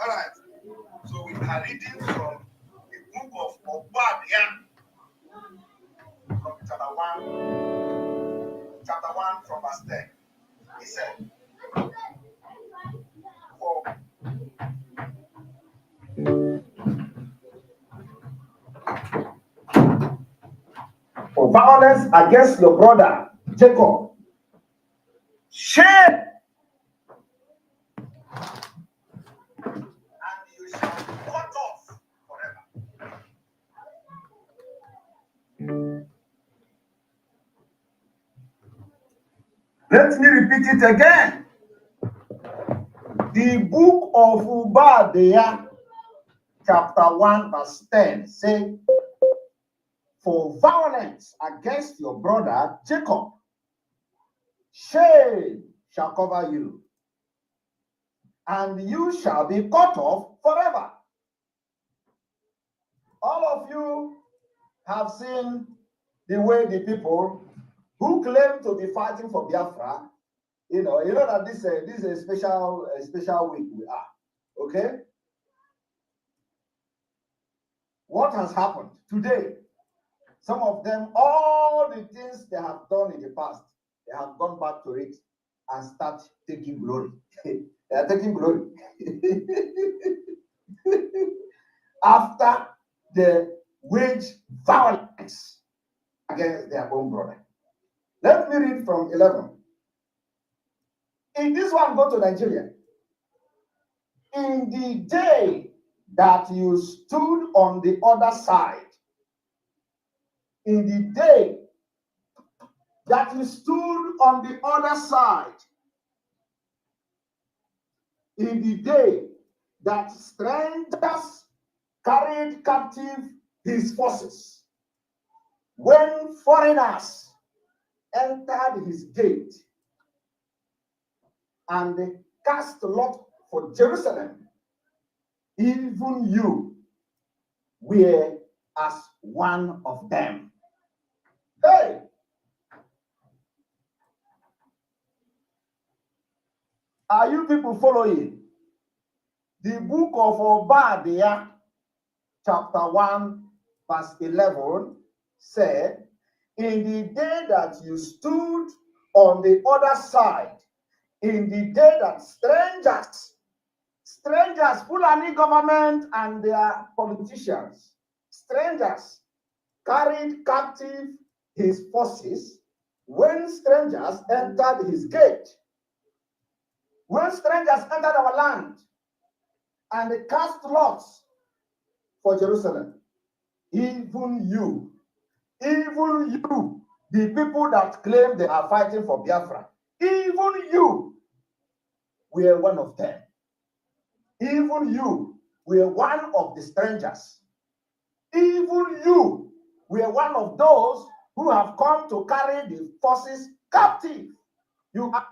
All right. So we are reading from the book of Obadiah, from chapter 1 from verse 10. He said, for violence against your brother Jacob, shame, and you shall be cut off forever. Let me repeat it again. The book of Obadiah, chapter 1, verse 10, say, for violence against your brother Jacob, shame shall cover you, and you shall be cut off forever. All of you have seen the way the people who claim to be fighting for Biafra, you know that this is a special week we are. Okay? What has happened today? Some of them, all the things they have done in the past, they have gone back to it and start taking glory. They are taking glory. After they wage violence against their own brother. Let me read from 11. In this one, go to Nigeria. In the day that you stood on the other side, in the day that you stood on the other side, in the day that strangers carried captive his forces, when foreigners entered his gate and cast lot for Jerusalem, even you were as one of them. Hey! Are you people following? The book of Obadiah, chapter 1, verse 11, said, in the day that you stood on the other side, in the day that strangers, Fulani government and their politicians, strangers carried captive his forces, when strangers entered his gate, when strangers entered our land and they cast lots for Jerusalem, even you, the people that claim they are fighting for Biafra, even you were one of them. Even you were one of the strangers. Even you were one of those who have come to carry the forces captive. You are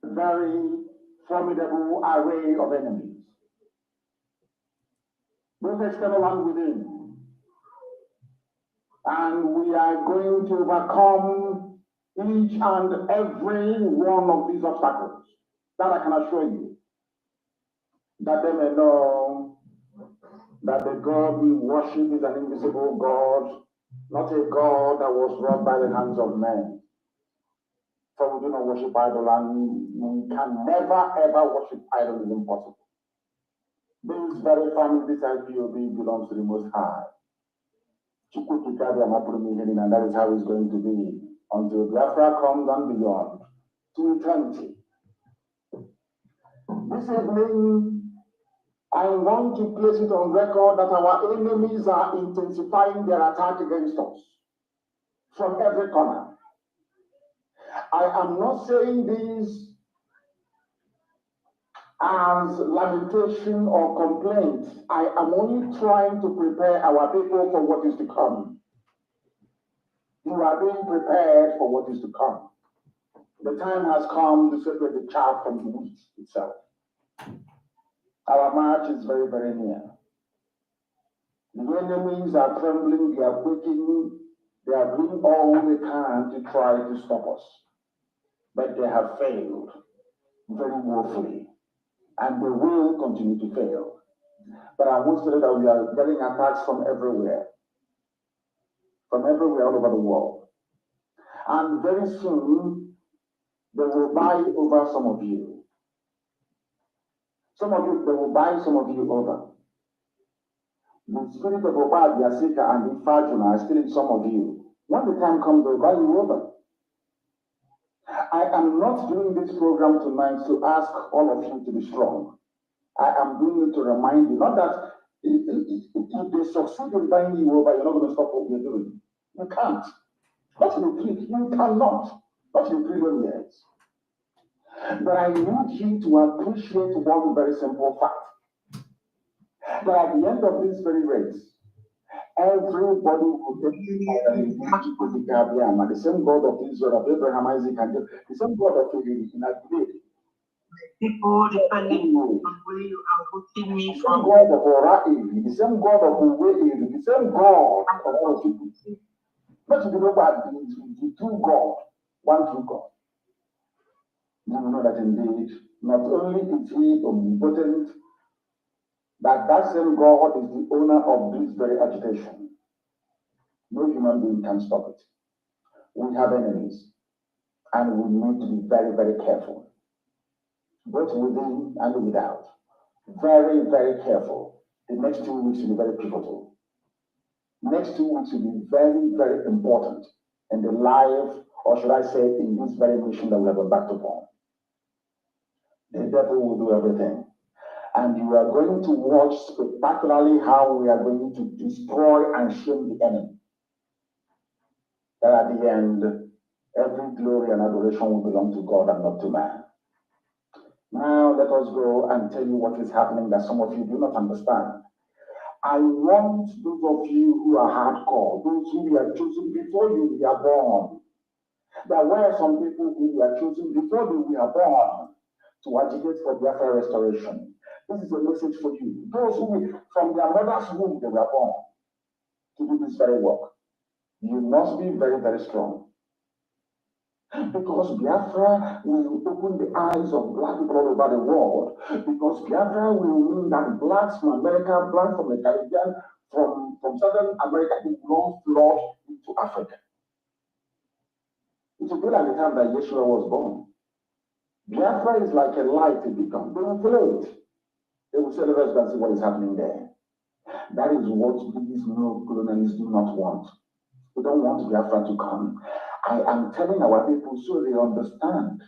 very formidable array of enemies, both external and within. And we are going to overcome each and every one of these obstacles. That I can assure you. That they may know that the God we worship is an invisible God, not a God that was wrought by the hands of men. For we do not worship idol, and we can never ever worship idol. Is impossible. This very family, this IPOB, belongs to the Most High. And that is how it's going to be until Biafra comes and beyond to eternity. This evening, I want to place it on record that our enemies are intensifying their attack against us from every corner. I am not saying this as lamentation or complaint. I am only trying to prepare our people for what is to come. You are being prepared for what is to come. The time has come to separate the chaff from the wheat itself. Our march is very, very near. The enemies are trembling, they are quaking, They are doing all they can to try to stop us, but they have failed very woefully, and they will continue to fail. But I want to say that we are getting attacks from everywhere all over the world. And very soon, they will buy over some of you. They will buy some of you over. The spirit of Obad, Yasika, and Ifajuna are still in some of you. When the time comes, they'll buy you over. I am not doing this program tonight to ask all of you to be strong. I am doing it to remind you, not that if they succeed in buying you over, you're not going to stop what you're doing. You can't. Not in the clique. You cannot. Not in 3 years. But I need you to appreciate one very simple fact. That at the end of this very race, everybody will get the same God of Israel, of Abraham, Isaac, and Jacob, the same God of Israel. People depending on where you are hosting me from. God of Oraim, the same God of Uwe, the same God of all people. Not to know about the true God, one true God. You know that indeed, not only is he omnipotent, but that same God is the owner of this very agitation. No human being can stop it. We have enemies, and we need to be very, very careful, both within and without. Very, very careful. The next 2 weeks will be very pivotal. Next 2 weeks will be very, very important in the life, or should I say, in this very mission that we have embarked upon. The devil will do everything. And you are going to watch spectacularly how we are going to destroy and shame the enemy. That at the end, every glory and adoration will belong to God and not to man. Now let us go and tell you what is happening that some of you do not understand. I want those of you who are hardcore, those who were chosen before you were born. There were some people who were chosen before they were born to agitate for Biafra restoration. This is a message for you. Those who, from their mother's womb, they were born to do this very work. You must be very, very strong. Because Biafra will open the eyes of black people all over the world. Because Biafra will mean that blacks from America, blacks from the Caribbean, from Southern America, it will flood into Africa. It will be like the time that Yeshua was born. Biafra is like a light, a beacon. They will follow it. They will say, let us go and see what is happening there. That is what these neo-colonialists do not want. They don't want Biafra to come. I am telling our people so they understand.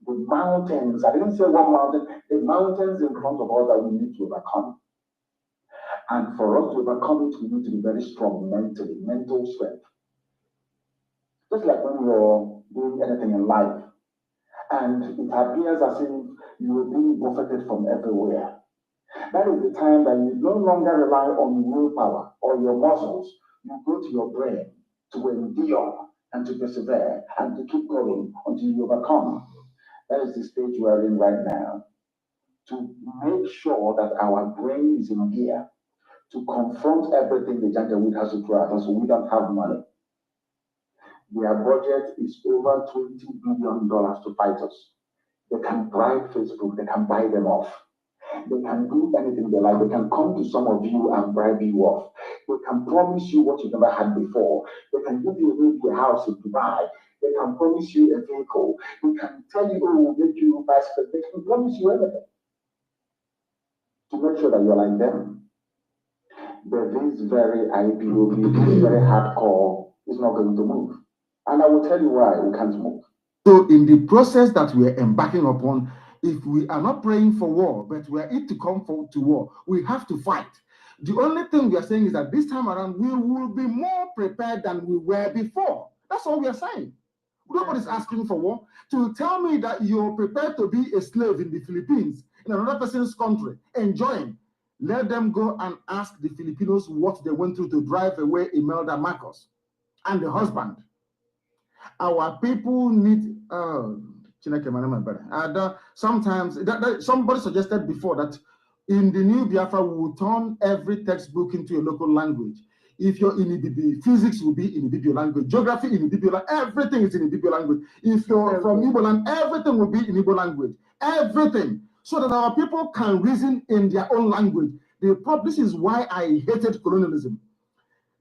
The mountains, I didn't say one mountain, the mountains in front of us that we need to overcome. And for us to overcome it, we need to be very strong mentally, mental strength. Just like when you're doing anything in life, and it appears as if you are being buffeted from everywhere. That is the time that you no longer rely on willpower or your muscles. You go to your brain to endure and to persevere and to keep going until you overcome. That is the stage we are in right now. To make sure that our brain is in gear to confront everything the Janjaweed has to throw at us. We don't have money. Their budget is over $20 billion to fight us. They can bribe Facebook, they can buy them off. They can do anything they like. They can come to some of you and bribe you off. They can promise you what you never had before. They can give you a house in Dubai. They can promise you a vehicle. They can tell you, oh, we'll get you bicycle. They can promise you everything to make sure that you're like them. But this very IPOB, this very hardcore is not going to move. And I will tell you why we can't move. So in the process that we are embarking upon, if we are not praying for war, but we are it to come to war, we have to fight. The only thing we are saying is that this time around, we will be more prepared than we were before. That's all we are saying. Nobody's asking for war. To tell me that you're prepared to be a slave in the Philippines, in another person's country, enjoying, let them go and ask the Filipinos what they went through to drive away Imelda Marcos and the husband. Our people need sometimes somebody suggested before that in the new Biafra we will turn every textbook into a local language. If you're in Ibibio, physics will be in Ibibio language, geography in Ibibio language, everything is in Ibibio language. If you're from Igbo land, everything will be in Igbo language, everything, so that our people can reason in their own language. This is why I hated colonialism.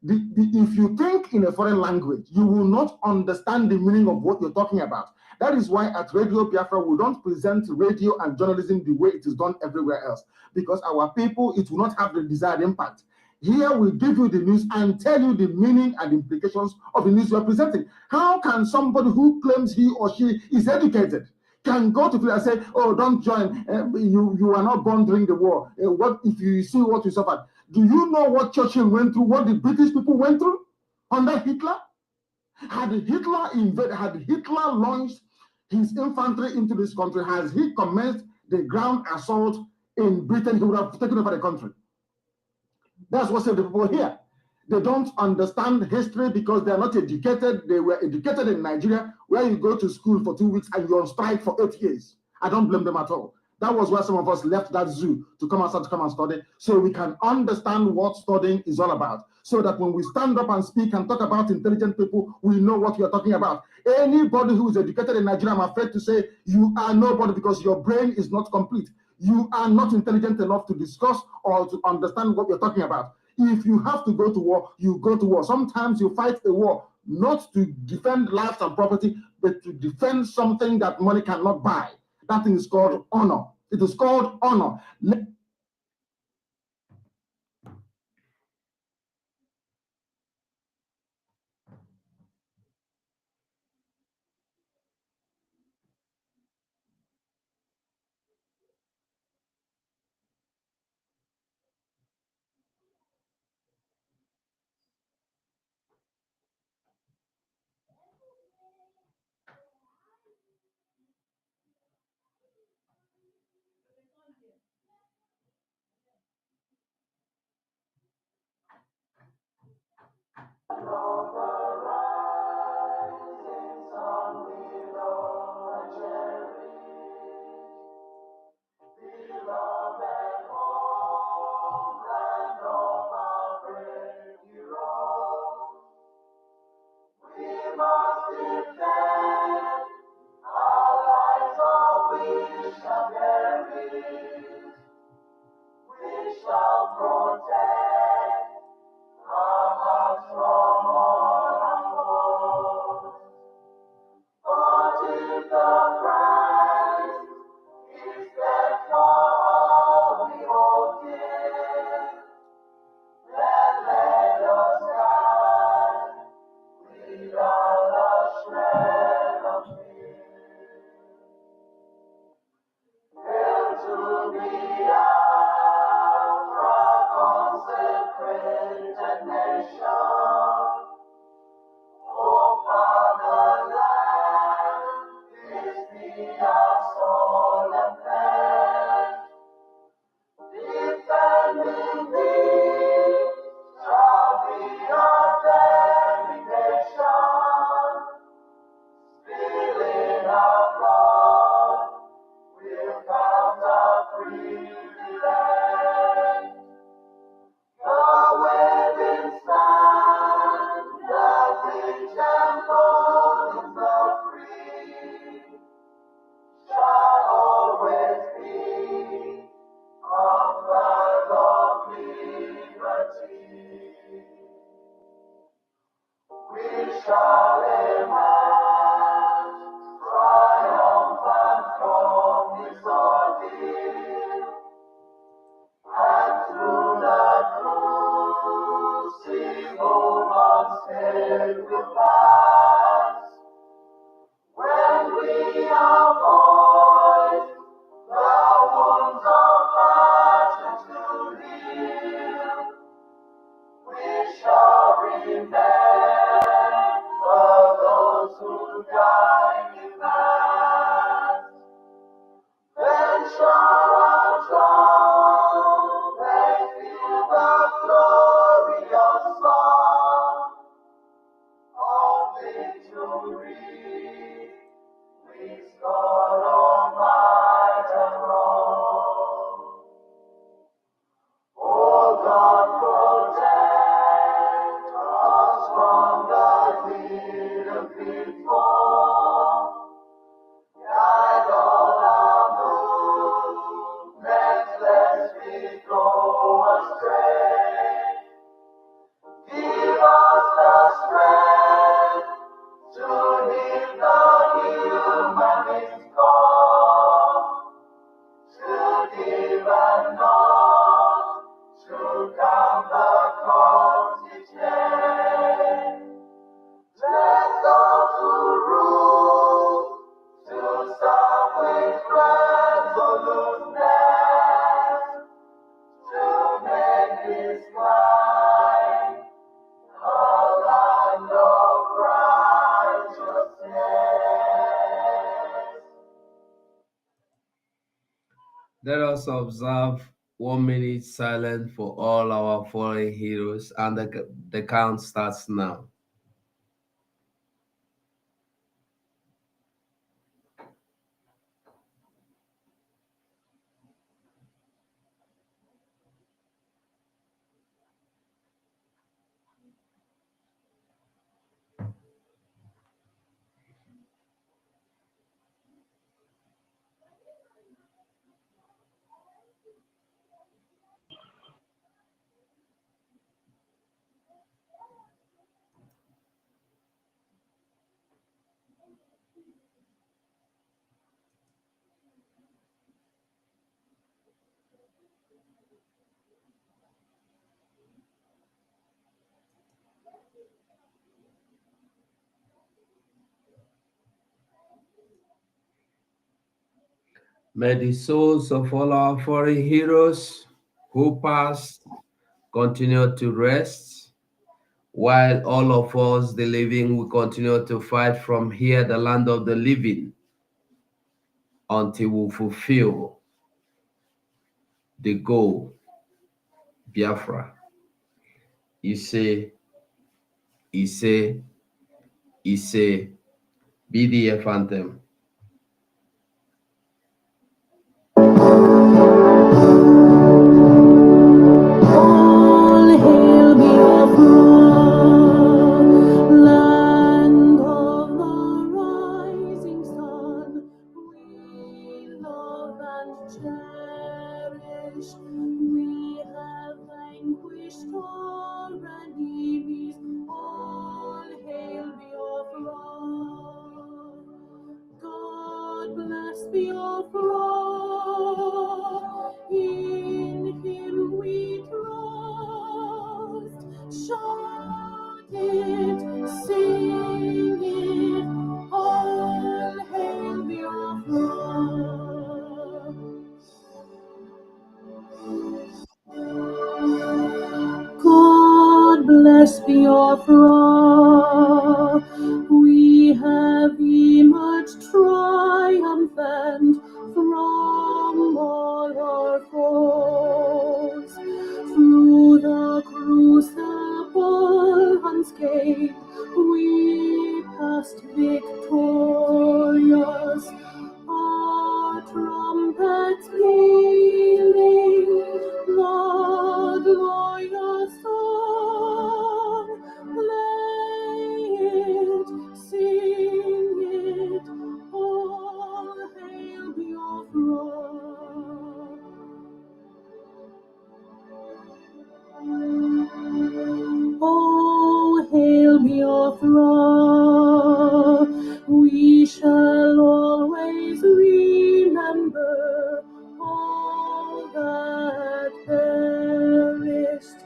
If you think in a foreign language, you will not understand the meaning of what you're talking about. That is why at Radio Biafra, we don't present radio and journalism the way it is done everywhere else, because our people, it will not have the desired impact. Here we give you the news and tell you the meaning and implications of the news you are presenting. How can somebody who claims he or she is educated can go to people and say, oh, don't join, you are not born during the war. What if you see what you suffered? Do you know what Churchill went through, what the British people went through under Hitler? Had Hitler launched his infantry into this country, has he commenced the ground assault in Britain, he would have taken over the country. That's what saved the people here. They don't understand history because they're not educated. They were educated in Nigeria, where you go to school for 2 weeks and you're on strike for 8 years. I don't blame them at all. That was why some of us left that zoo to come outside to come and study, so we can understand what studying is all about. So that when we stand up and speak and talk about intelligent people, we know what we are talking about. Anybody who is educated in Nigeria, I'm afraid to say, you are nobody because your brain is not complete. You are not intelligent enough to discuss or to understand what you're talking about. If you have to go to war, you go to war. Sometimes you fight a war not to defend lives and property, but to defend something that money cannot buy. That thing is called honor. It is called honor. Let us observe 1 minute silence for all our fallen heroes, and the count starts now. May the souls of all our fallen heroes who passed continue to rest, while all of us, the living, will continue to fight from here, the land of the living, until we fulfill the goal, Biafra. Ise, Ise, Ise, BDF anthem. All hail Biafra, land of the rising sun. We love and cherish. We have vanquished our enemies. All hail Biafra. God bless Biafra. In Him we trust. Shout it, sing it, all hail Biafra. God bless Biafra. We have emerged triumphant from all our foes. Through the crucible unscathed, we passed victorious. Our trumpets pealing, the glorious song. Play it, sing it, all hail Biafra. Oh, hail Biafra, we shall always remember all that perished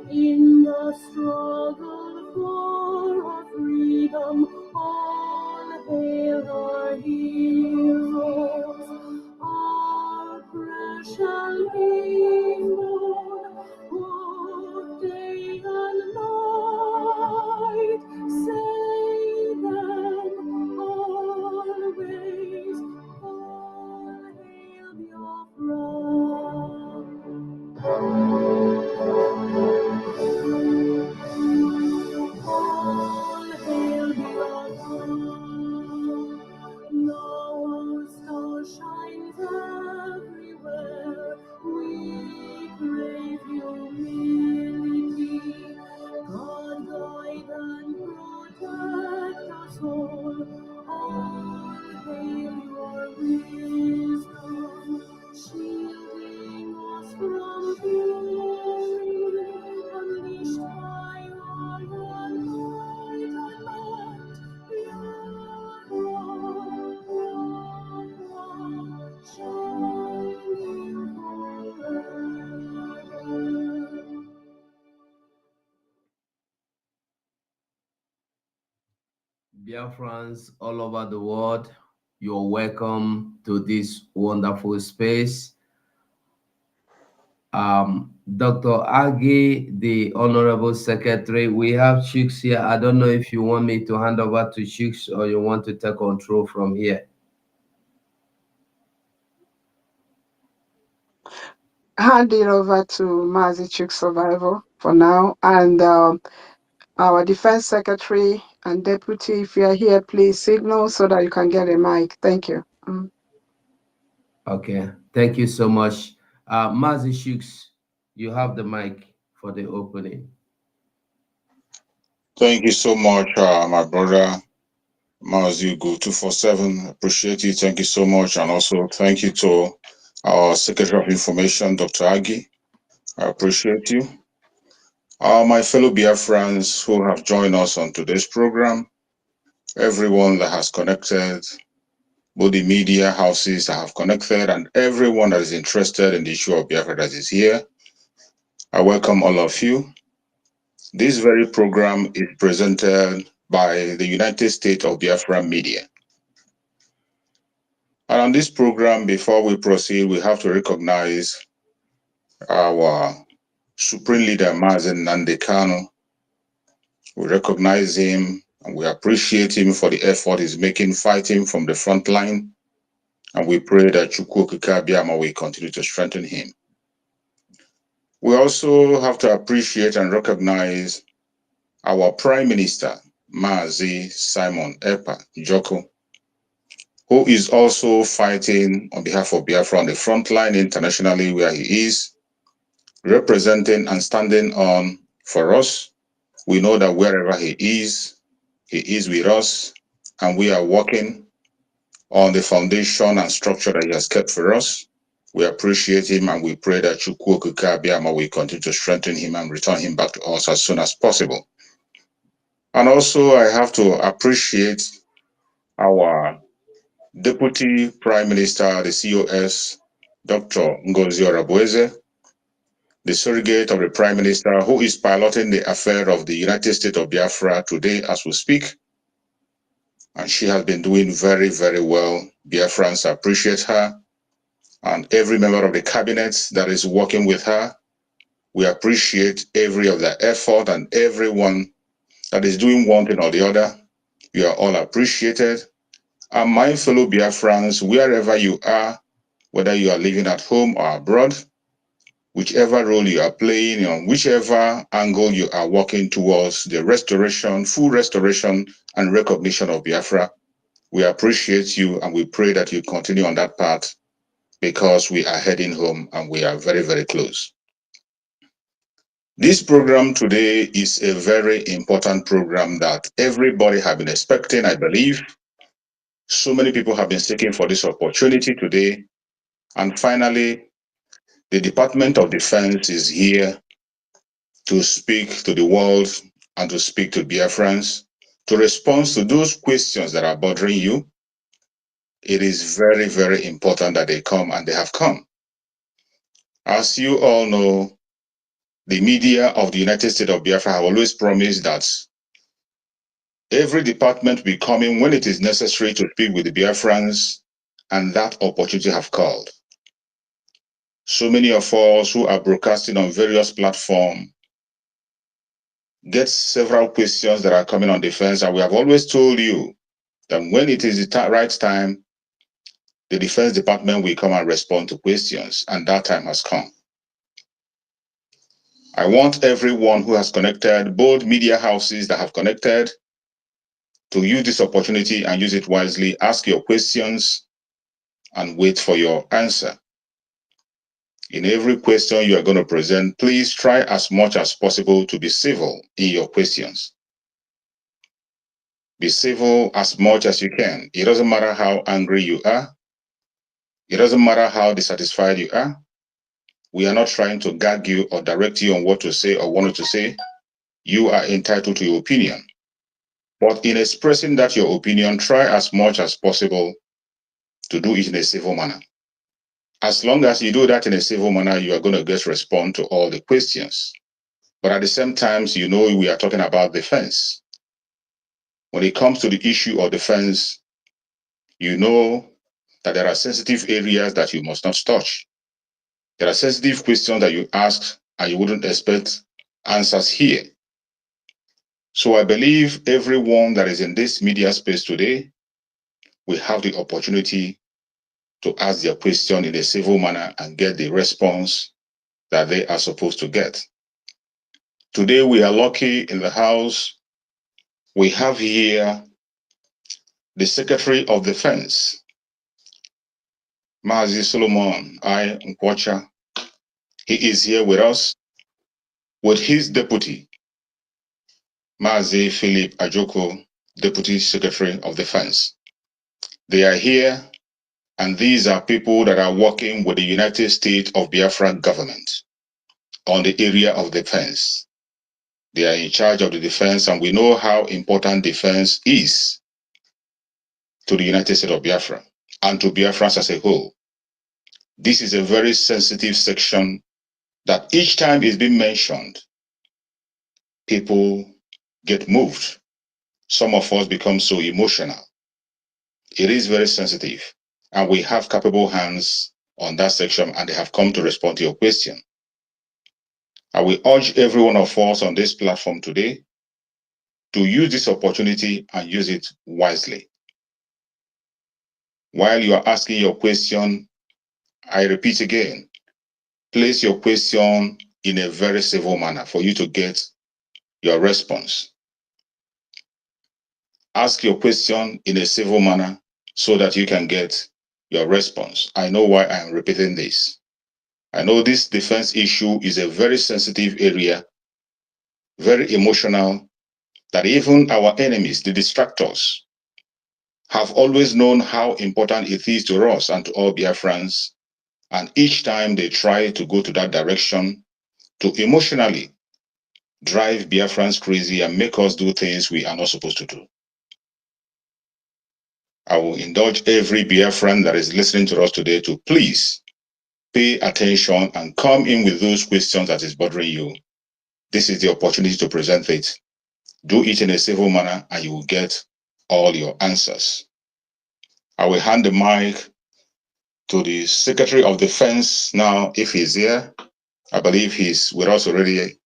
in the struggle for our freedom. All hail our heroes, our precious hero, walk day and night, say them always, all hail Biafra. All hail Biafra. Now our star shines everywhere. We crave humility. God guide and protect us all. All hail your wisdom, shielding us from fury, unleashed by your anointed light. Shining forever. Biafrans all over the world, you're welcome to this wonderful space. Dr. Agi, the Honorable Secretary, we have Chooks here. I don't know if you want me to hand over to Chooks or you want to take control from here. hand it over to Mazi Chick Survival for now, and our Defense Secretary and Deputy, if you are here, please signal so that you can get a mic. Thank you. Okay, thank you so much. Mazi Shooks, you have the mic for the opening. Thank you so much, my brother Mazugu 247. Appreciate you. Thank you so much. And also thank you to our Secretary of Information, Dr. Agi. I appreciate you. My fellow Biafrans who have joined us on today's program, everyone that has connected, both the media houses that have connected, and everyone that is interested in the issue of Biafra that is here, I welcome all of you. This very program is presented by the United States of Biafra Media. And on this program, before we proceed, we have to recognize our Supreme Leader, Mazen Nandekano. We recognize him and we appreciate him for the effort he's making, fighting from the front line. And we pray that Chukwu Kikabiama will continue to strengthen him. We also have to appreciate and recognize our Prime Minister, Mazi Simon Epa Joko, who is also fighting on behalf of Biafra on the front line internationally where he is, representing and standing on for us. We know that wherever he is with us, and we are working on the foundation and structure that he has kept for us. We appreciate him and we pray that Chukwu Kikabiama will continue to strengthen him and return him back to us as soon as possible. And also I have to appreciate our Deputy Prime Minister, the COS, Dr. Ngozi Orabueze, the surrogate of the Prime Minister, who is piloting the affair of the United States of Biafra today as we speak. And she has been doing very, very well. Biafrans appreciate her. And every member of the cabinet that is working with her, we appreciate every of their effort and everyone that is doing one thing or the other. You are all appreciated. And my fellow Biafrans, wherever you are, whether you are living at home or abroad, whichever role you are playing, on whichever angle you are working towards the restoration, full restoration and recognition of Biafra, we appreciate you and we pray that you continue on that path because we are heading home and we are very, very close. This program today is a very important program that everybody has been expecting, I believe. So many people have been seeking for this opportunity today. And finally, the Department of Defense is here to speak to the world and to speak to Biafrans, to respond to those questions that are bothering you. It is very, very important that they come, and they have come. As you all know, the media of the United States of Biafra have always promised that every department will be coming when it is necessary to speak with the Biafrans, and that opportunity have called. So many of us who are broadcasting on various platforms get several questions that are coming on defense, and we have always told you that when it is the right time, the Defense Department will come and respond to questions, and that time has come. I want everyone who has connected, both media houses that have connected, to use this opportunity and use it wisely. Ask your questions and wait for your answer. In every question you are going to present, please try as much as possible to be civil in your questions. Be civil as much as you can. It doesn't matter how angry you are. It doesn't matter how dissatisfied you are. We are not trying to gag you or direct you on what to say or what to say. You are entitled to your opinion. But in expressing that your opinion, try as much as possible to do it in a civil manner. As long as you do that in a civil manner, you are going to get response to all the questions. But at the same time, you know we are talking about defense. When it comes to the issue of defense, you know that there are sensitive areas that you must not touch. There are sensitive questions that you ask and you wouldn't expect answers here. So I believe everyone that is in this media space today will have the opportunity to ask their question in a civil manner and get the response that they are supposed to get. Today, we are lucky in the House. We have here the Secretary of Defense, Mazi Solomon I. Nkwacha. He is here with us with his deputy, Mazi Philip Ajoko, Deputy Secretary of Defense. They are here, and these are people that are working with the United States of Biafra government on the area of defense. They are in charge of the defense, and we know how important defense is to the United States of Biafra and to Biafrans as a whole. This is a very sensitive section that each time it's been mentioned, people get moved. Some of us become so emotional. It is very sensitive, and we have capable hands on that section, and they have come to respond to your question. I will urge every one of us on this platform today to use this opportunity and use it wisely. While you are asking your question, I repeat again, place your question in a very civil manner for you to get your response. Ask your question in a civil manner so that you can get your response. I know why I am repeating this. I know this defense issue is a very sensitive area, very emotional, that even our enemies, the distractors, have always known how important it is to us and to all Biafrans. And each time they try to go to that direction to emotionally drive Biafrans crazy and make us do things we are not supposed to do. I will indulge every Biafran that is listening to us today to please pay attention and come in with those questions that is bothering you. This is the opportunity to present it. Do it in a civil manner and you will get all your answers. I will hand the mic to the Secretary of Defense now, if he's here. I believe he's with us already,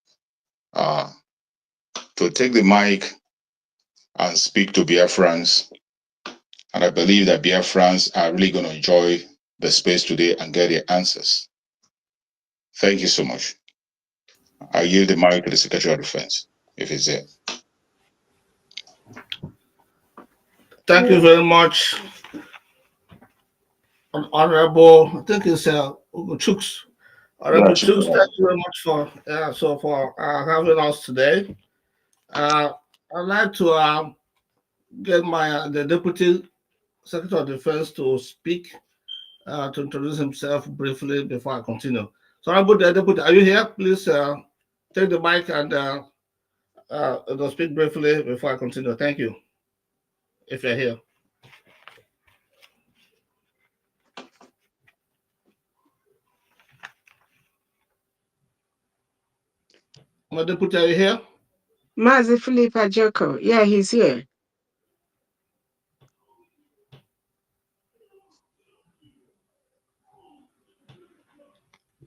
to take the mic and speak to Biafrans. And I believe that Biafrans are really going to enjoy the space today and get their answers. Thank you so much. I yield the mic to the Secretary of Defense, if he's there. Thank you very much, Honorable. I think it's Chooks. Honorable Chooks, thank you very much for having us today. I'd like to get the Deputy Secretary of Defense to speak, to introduce himself briefly before I continue. So, Honorable Deputy, are you here? Please take the mic and speak briefly before I continue. Thank you, if you're here. My Deputy, are you here? Mazi Philip Ajoko. Yeah, he's here.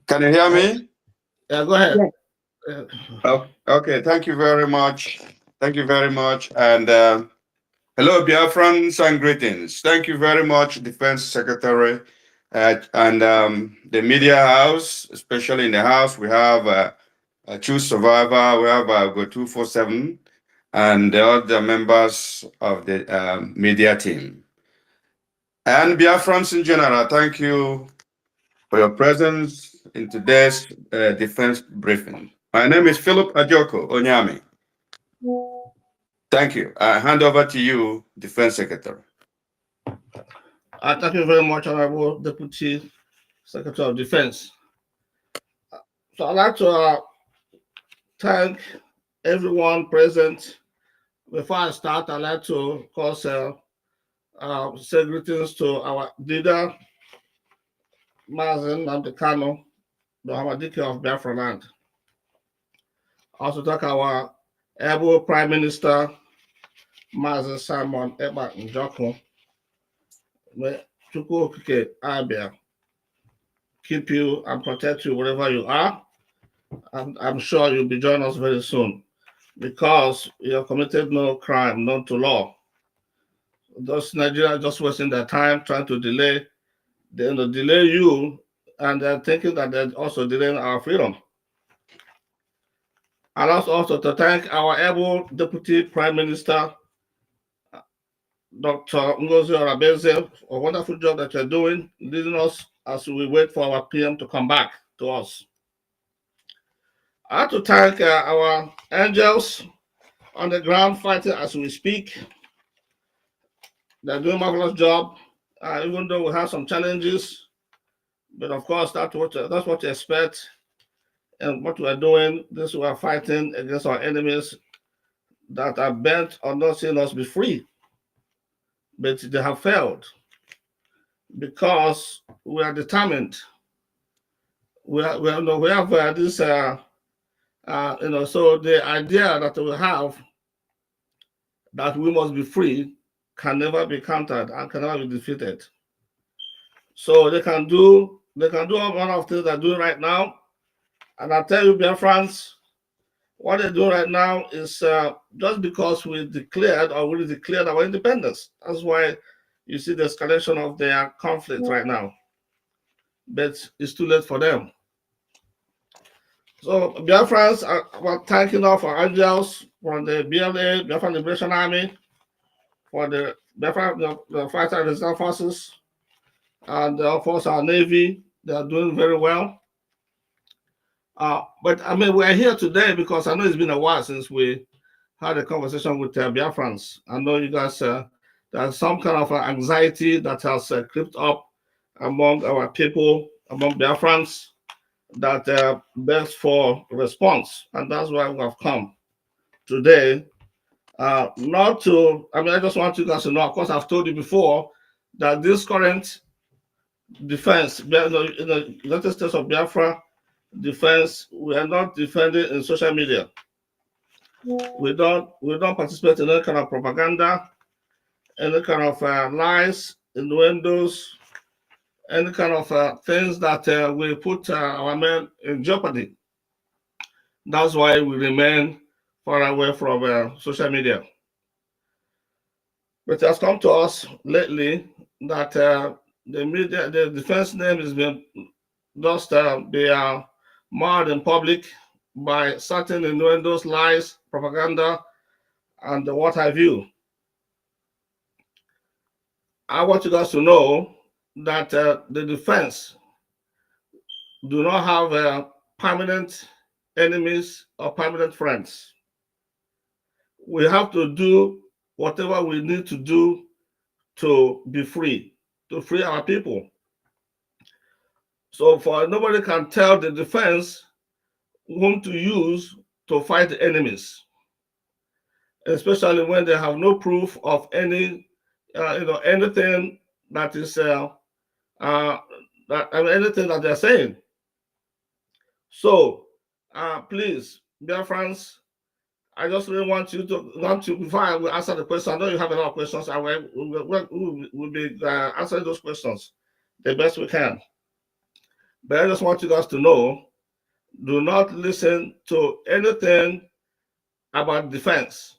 Can you hear me? Yeah, go ahead. Yeah. Okay, thank you very much. Thank you very much. And hello, Biafrans, and greetings. Thank you very much, Defense Secretary, and the media house, especially in the house. We have a true survivor, we have Go 247, and the other members of the media team. And Biafrans in general, thank you for your presence in today's defense briefing. My name is Philip Ajoko Onyami. Thank you. I hand over to you, Defense Secretary. Thank you very much, Honorable Deputy Secretary of Defense. So I'd like to thank everyone present. Before I start, I'd like to, of course, say greetings to our leader, Mazen Namdekano, the Hamadike of Biafra land. Also thank our able Prime Minister, Mazen Simon Eba Njoko. May Chukwu Okike Abia keep you and protect you wherever you are. And I'm sure you'll be joining us very soon because you have committed no crime, not to law. Those Nigerians just wasting their time trying to delay. They delay you and they're thinking that they're also delaying our freedom. And also to thank our able Deputy Prime Minister, Dr. Ngozi Orabeze, for a wonderful job that you're doing, leading us as we wait for our PM to come back to us. I have to thank our angels on the ground fighting as we speak. They're doing a marvelous job, even though we have some challenges. But of course, that's what you expect. And what we are doing, this we are fighting against our enemies that are bent on not seeing us be free. But they have failed because we are determined. We have this, so the idea that we have that we must be free can never be countered and can never be defeated. So they can do all manner of things they're doing right now. And I tell you, Biafrans, what they're doing right now is just because we declared our independence. That's why you see the escalation of their conflict right now. But it's too late for them. So Biafrans, we're thanking all for angels from the BLA, Biafran Liberation Army, for the Biafran, the Fighter Resistance Forces, and of course our Navy. They are doing very well. But I mean, we're here today because I know it's been a while since we had a conversation with Biafrans. I know you guys, there's some kind of anxiety that has crept up among our people, among Biafrans, that begs for response. And that's why we have come today. I just want you guys to know, of course, I've told you before that this current defense, in the United States of Biafra defense, we are not defending in social media. We don't participate in any kind of propaganda, any kind of lies, innuendos, any kind of things that will put our men in jeopardy. That's why we remain far away from social media. But it has come to us lately that the defense name has been just marred in public by certain innuendos, lies, propaganda, and what have you. I want you guys to know that the defense do not have permanent enemies or permanent friends. We have to do whatever we need to do to be free, to free our people. So nobody can tell the defense whom to use to fight the enemies, especially when they have no proof of anything that is anything that they're saying. So please, dear friends, I just really want to before I will answer the question. I know you have a lot of questions. We'll be answering those questions the best we can. But I just want you guys to know, do not listen to anything about defense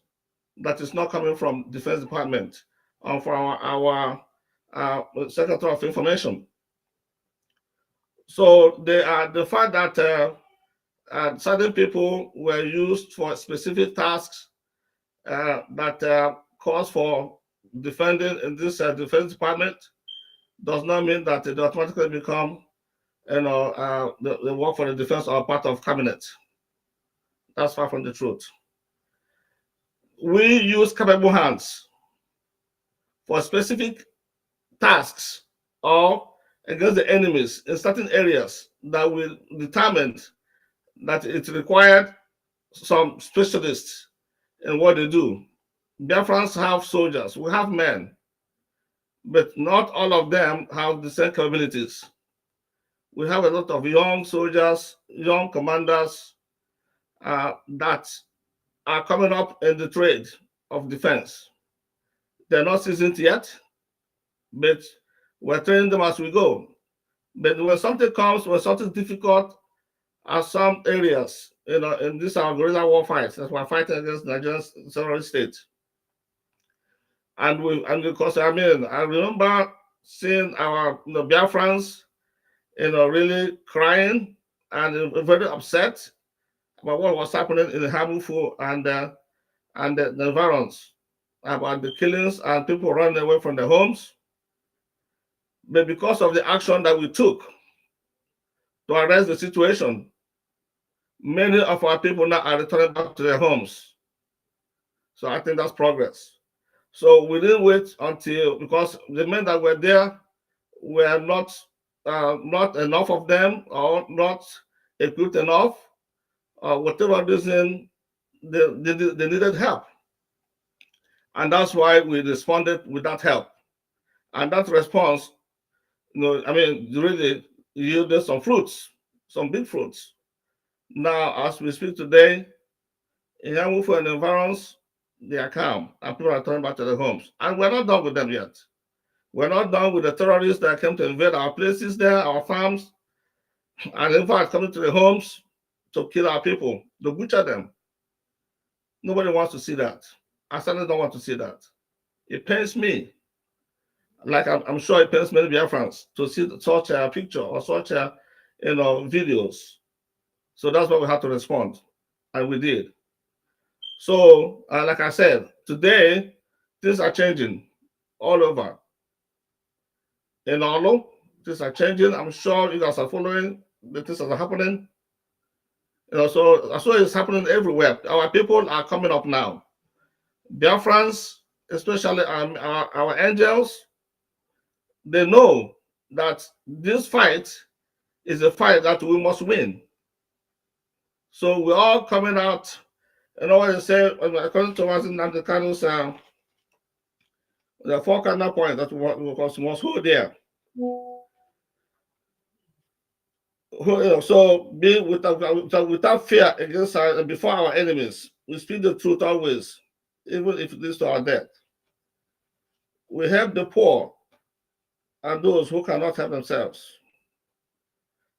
that is not coming from Defense Department or from our Secretary of Information. So the fact that certain people were used for specific tasks that calls for defending in this Defense Department does not mean that they automatically become, the work for the defense or part of cabinet. That's far from the truth. We use capable hands for specific tasks or against the enemies in certain areas that will determine that it required some specialists in what they do. Biafrans have soldiers, we have men, but not all of them have the same capabilities. We have a lot of young soldiers, young commanders that are coming up in the trade of defense. They're not seasoned yet, but we're training them as we go. But when something comes, when something difficult, at some areas, in this our guerrilla war fights that we're fighting against Nigeria's several states. And because I remember seeing our Biafrans really crying and very upset about what was happening in the Hamufu and the environs, about the killings and people running away from their homes. But because of the action that we took to arrest the situation, many of our people now are returning back to their homes. So I think that's progress. So we didn't wait until, because the men that were there were not enough of them, or not equipped enough, or whatever reason, they needed help. And that's why we responded with that help. And that response, I mean, really yielded some fruits, some big fruits. Now, as we speak today, in Yamufu and environs, they are calm and people are turning back to their homes. And we're not done with them yet. We're not done with the terrorists that came to invade our places there, our farms, and in fact coming to the homes to kill our people, to butcher them. Nobody wants to see that. I certainly don't want to see that. It pains me, like I'm sure it pains many Biafrans to see such a picture or such a videos. So that's why we had to respond, and we did. So, like I said, today things are changing all over. In Olo, things are changing. I'm sure you guys are following the things that are happening. So it's happening everywhere. Our people are coming up now. Biafrans, especially our angels, they know that this fight is a fight that we must win. So we're all coming out. You know what they say, according to us in Namdekano's, the four cardinal points that we must hold there. So be without fear against and before our enemies. We speak the truth always, even if it leads to our death. We help the poor and those who cannot help themselves.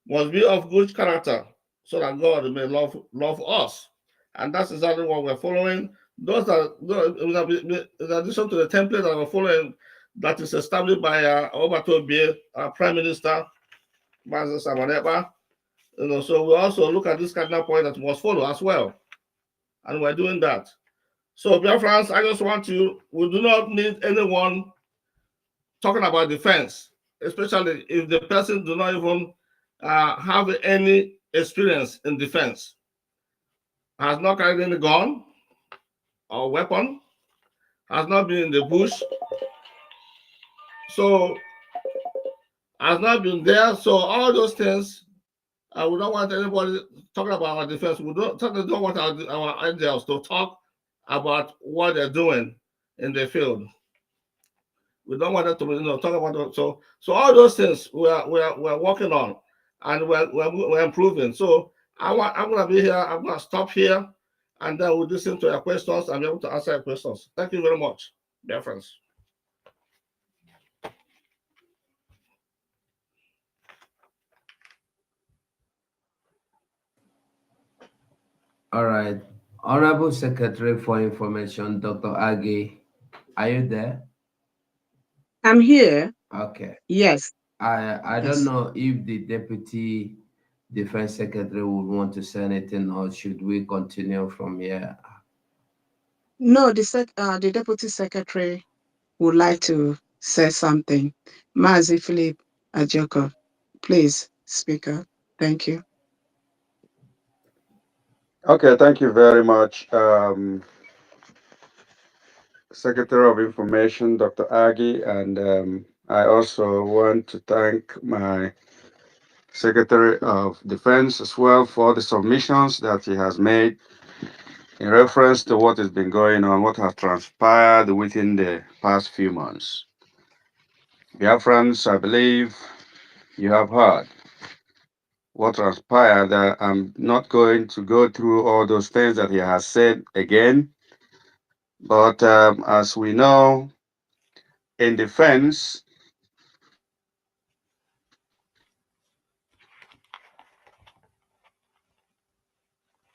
Must be of good character, so that God may love us. And that's exactly what we're following. Those are in addition to the template that we're following, that is established by Obatobie, our Prime Minister, Mazen Samaneba. So we also look at this cardinal point that we must follow as well. And we're doing that. So, dear friends, I just want we do not need anyone talking about defense, especially if the person do not even have any experience in defense, has not carried any gun or weapon, has not been in the bush, so has not been there. So all those things, we don't want anybody talking about our defense. We certainly don't want our angels to talk about what they're doing in the field. We don't want them to talk about it. So all those things we're working on, and we're improving. So I'm gonna be here. I'm gonna stop here, and then we'll listen to your questions and be able to answer your questions. Thank you very much, dear friends. All right. Honorable Secretary for Information, Dr. Agi, are you there? I'm here. Okay. Yes. I don't Yes. know if the Deputy Defense Secretary would want to say anything, or should we continue from here? No, the Deputy Secretary would like to say something. Mazi Philip Ajoko, please speak up. Thank you. Okay, thank you very much, Secretary of Information, Dr. Agi, and I also want to thank my Secretary of Defense as well for the submissions that he has made in reference to what has been going on, what has transpired within the past few months. Biafrans, I believe you have heard what transpired. I'm not going to go through all those things that he has said again, but as we know, in defense,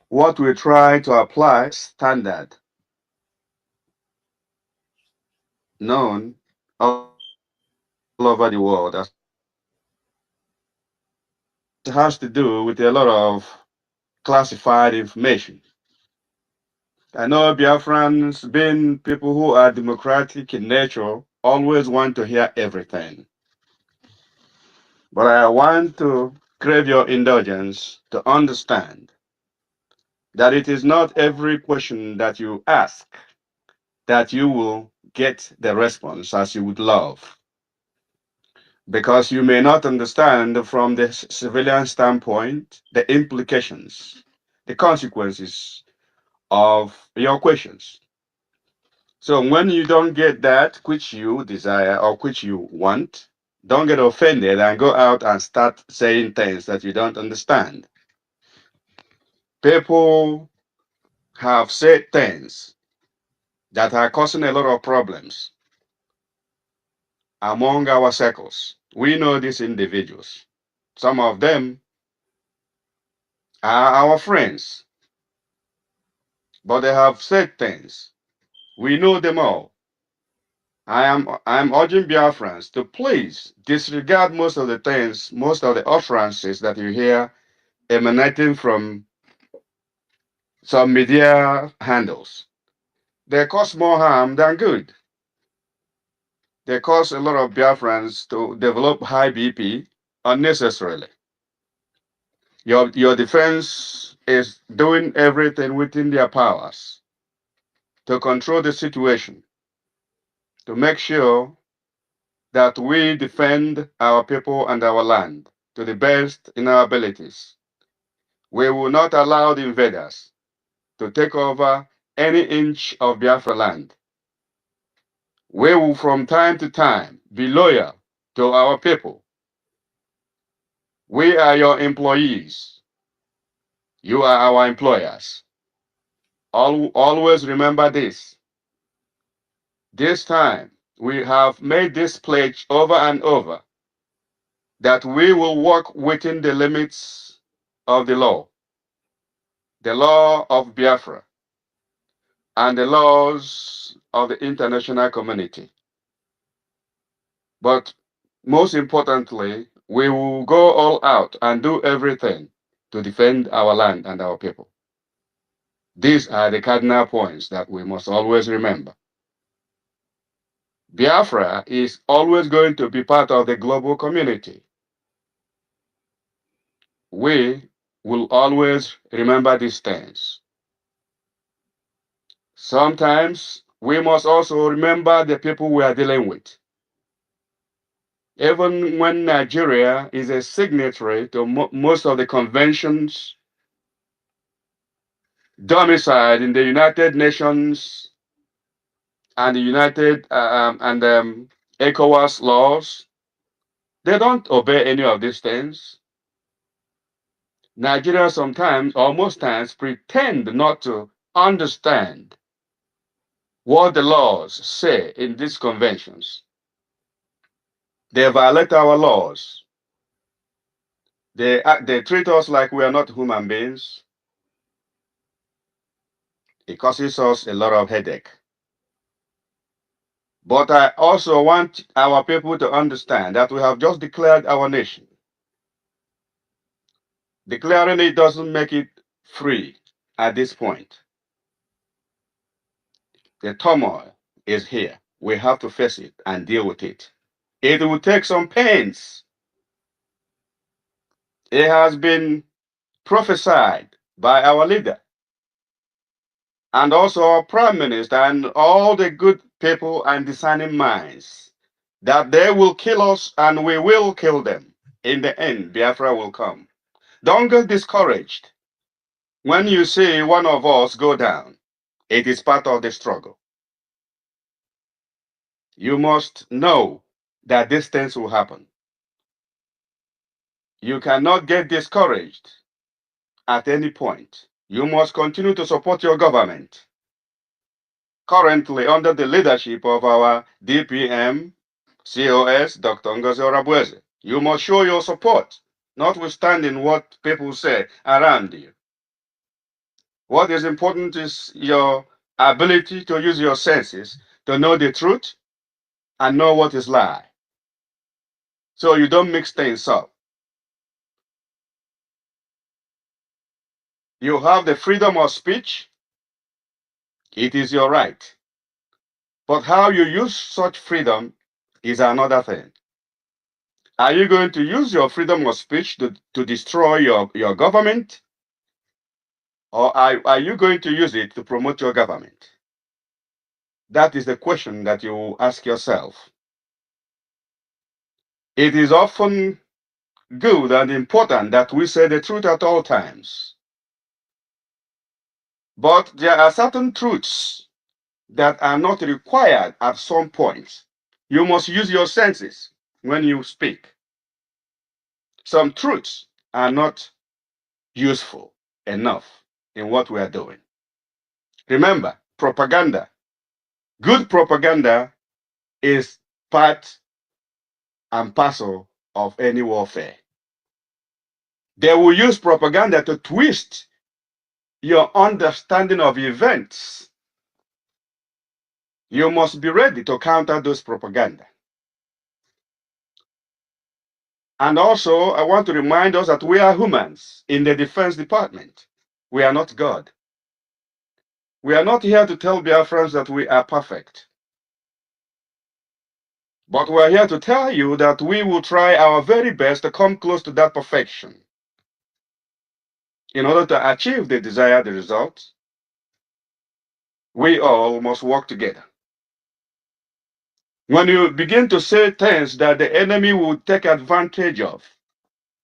what we try to apply standard known all over the world as has to do with a lot of classified information. I know Biafrans, being people who are democratic in nature, always want to hear everything. But I want to crave your indulgence to understand that it is not every question that you ask that you will get the response as you would love. Because you may not understand from the civilian standpoint the implications, the consequences of your questions. So when you don't get that which you desire or which you want, don't get offended and go out and start saying things that you don't understand. People have said things that are causing a lot of problems among our circles. We know these individuals. Some of them are our friends, but they have said things. We know them all. I am urging Biafrans to please disregard most of the things, most of the utterances that you hear emanating from some media handles. They cause more harm than good. They cause a lot of Biafrans to develop high BP unnecessarily. Your defense is doing everything within their powers to control the situation, to make sure that we defend our people and our land to the best in our abilities. We will not allow the invaders to take over any inch of Biafra land. We will from time to time be loyal to our people. We are your employees. You are our employers. Always remember this. This time, we have made this pledge over and over that we will work within the limits of the law of Biafra, and the laws of the international community. But most importantly, we will go all out and do everything to defend our land and our people. These are the cardinal points that we must always remember. Biafra is always going to be part of the global community. We will always remember these things. Sometimes we must also remember the people we are dealing with. Even when Nigeria is a signatory to most of the conventions domiciled in the United Nations and the ECOWAS laws, they don't obey any of these things. Nigeria sometimes, or most times, pretend not to understand what the laws say in these conventions. They violate our laws. They treat us like we are not human beings. It causes us a lot of headache. But I also want our people to understand that we have just declared our nation. Declaring it doesn't make it free at this point. The turmoil is here. We have to face it and deal with it. It will take some pains. It has been prophesied by our leader and also our prime minister and all the good people and discerning minds that they will kill us and we will kill them. In the end, Biafra will come. Don't get discouraged when you see one of us go down. It is part of the struggle. You must know that these things will happen. You cannot get discouraged at any point. You must continue to support your government. Currently, under the leadership of our DPM, COS, Dr. Ngozi Orabueze, you must show your support, notwithstanding what people say around you. What is important is your ability to use your senses to know the truth and know what is lie. So you don't mix things up. You have the freedom of speech. It is your right. But how you use such freedom is another thing. Are you going to use your freedom of speech to destroy your government? Or are you going to use it to promote your government? That is the question that you ask yourself. It is often good and important that we say the truth at all times. But there are certain truths that are not required at some point. You must use your senses when you speak. Some truths are not useful enough in what we are doing. Remember, propaganda. Good propaganda is part and parcel of any warfare. They will use propaganda to twist your understanding of events. You must be ready to counter those propaganda. And also, I want to remind us that we are humans in the Defense Department. We are not God. We are not here to tell Biafrans that we are perfect. But we are here to tell you that we will try our very best to come close to that perfection. In order to achieve the desired result, we all must work together. When you begin to say things that the enemy will take advantage of,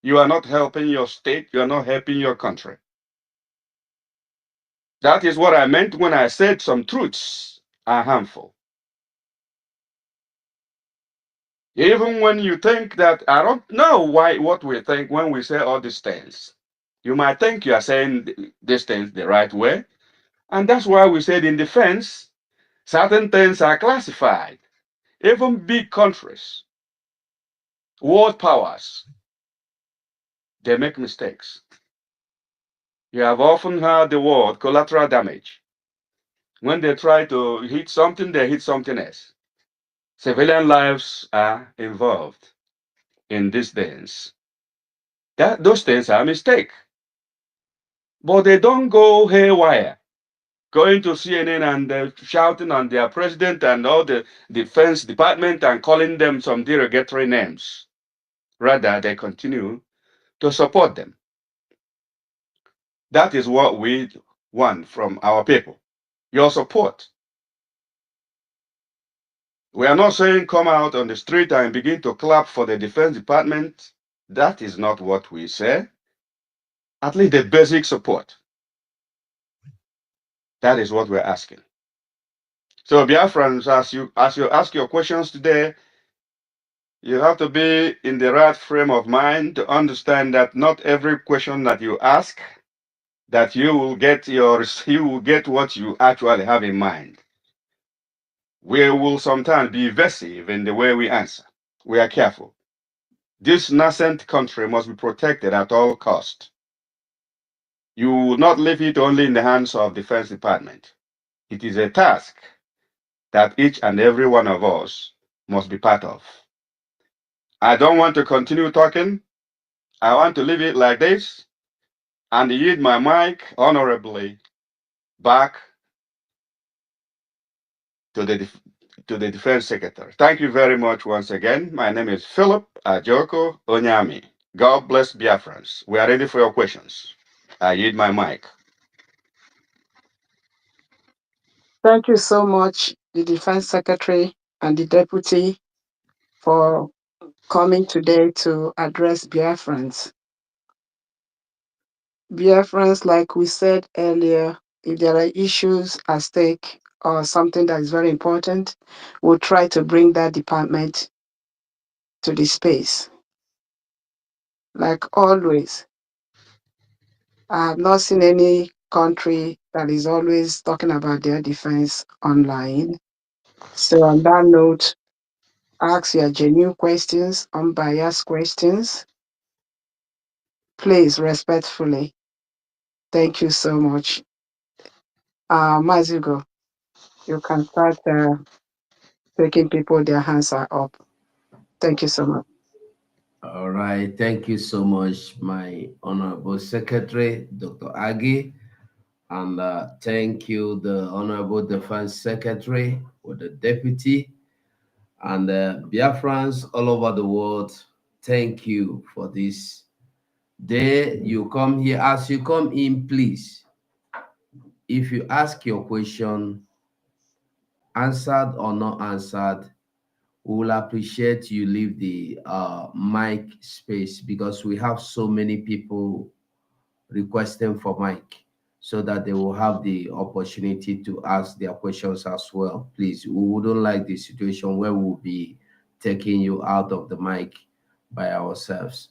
you are not helping your state, you are not helping your country. That is what I meant when I said some truths are harmful. Even when you think that I don't know what we think when we say all these things. You might think you are saying these things the right way. And that's why we said in defense, certain things are classified. Even big countries, world powers, they make mistakes. You have often heard the word collateral damage. When they try to hit something, they hit something else. Civilian lives are involved in these things. Those things are a mistake. But they don't go haywire, going to CNN and shouting on their president and all the defense department and calling them some derogatory names. Rather, they continue to support them. That is what we want from our people. Your support. We are not saying come out on the street and begin to clap for the Defense Department. That is not what we say. At least the basic support. That is what we're asking. So, Biafrans, as you ask your questions today, you have to be in the right frame of mind to understand that not every question that you ask, that you will get what you actually have in mind. We will sometimes be evasive in the way we answer. We are careful. This nascent country must be protected at all cost. You will not leave it only in the hands of Defense Department. It is a task that each and every one of us must be part of. I don't want to continue talking. I want to leave it like this and yield my mic honorably back to the Defense Secretary. Thank you very much once again. My name is Philip Ajoko Onyami. God bless Biafrans. We are ready for your questions. I yield my mic. Thank you so much, the Defense Secretary and the Deputy, for coming today to address Biafrans. Biafrans, like we said earlier, if there are issues at stake or something that is very important, we'll try to bring that department to the space. Like always, I have not seen any country that is always talking about their defense online. So on that note, ask your genuine questions, unbiased questions, please, respectfully. Thank you so much. Mazugo, you can start taking people, their hands are up. Thank you so much. All right. Thank you so much, my Honorable Secretary, Dr. Agi. And thank you, the Honorable Defense Secretary, or the Deputy, and Biafrans all over the world. Thank you for this day. You come here, as you come in, please, if you ask your question, answered or not answered, we will appreciate you leave the mic space, because we have so many people requesting for mic, so that they will have the opportunity to ask their questions as well. Please, we wouldn't like the situation where we'll be taking you out of the mic by ourselves.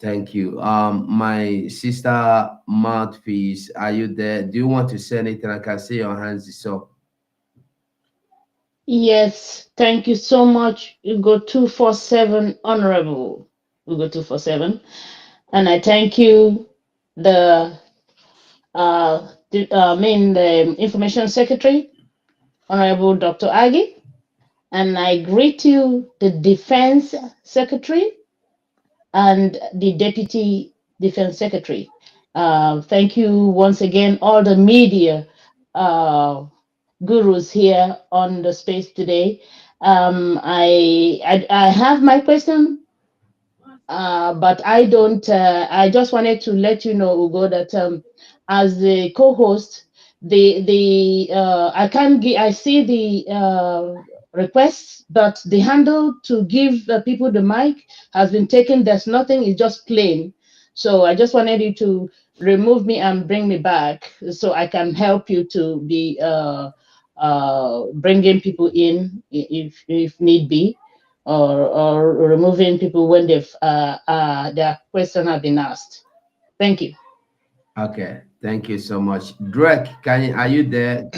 Thank you. My sister Mouthpiece, are you there? Do you want to say anything? I can see your hands is up. Yes, thank you so much. You go 247, Honorable. You go 247. And I thank you, the the Information Secretary, Honorable Dr. Agi. And I greet you, the Defense Secretary and the Deputy Defense Secretary. Thank you once again, all the media gurus here on the space today. I have my question, but I don't. I just wanted to let you know, Ugo, that as the co-host, I can give. I see the requests, but the handle to give people the mic has been taken. There's nothing. It's just plain. So I just wanted you to remove me and bring me back, so I can help you to be bringing people in if need be, or removing people when their question have been asked. Thank you. Okay, thank you so much. Drake, are you there?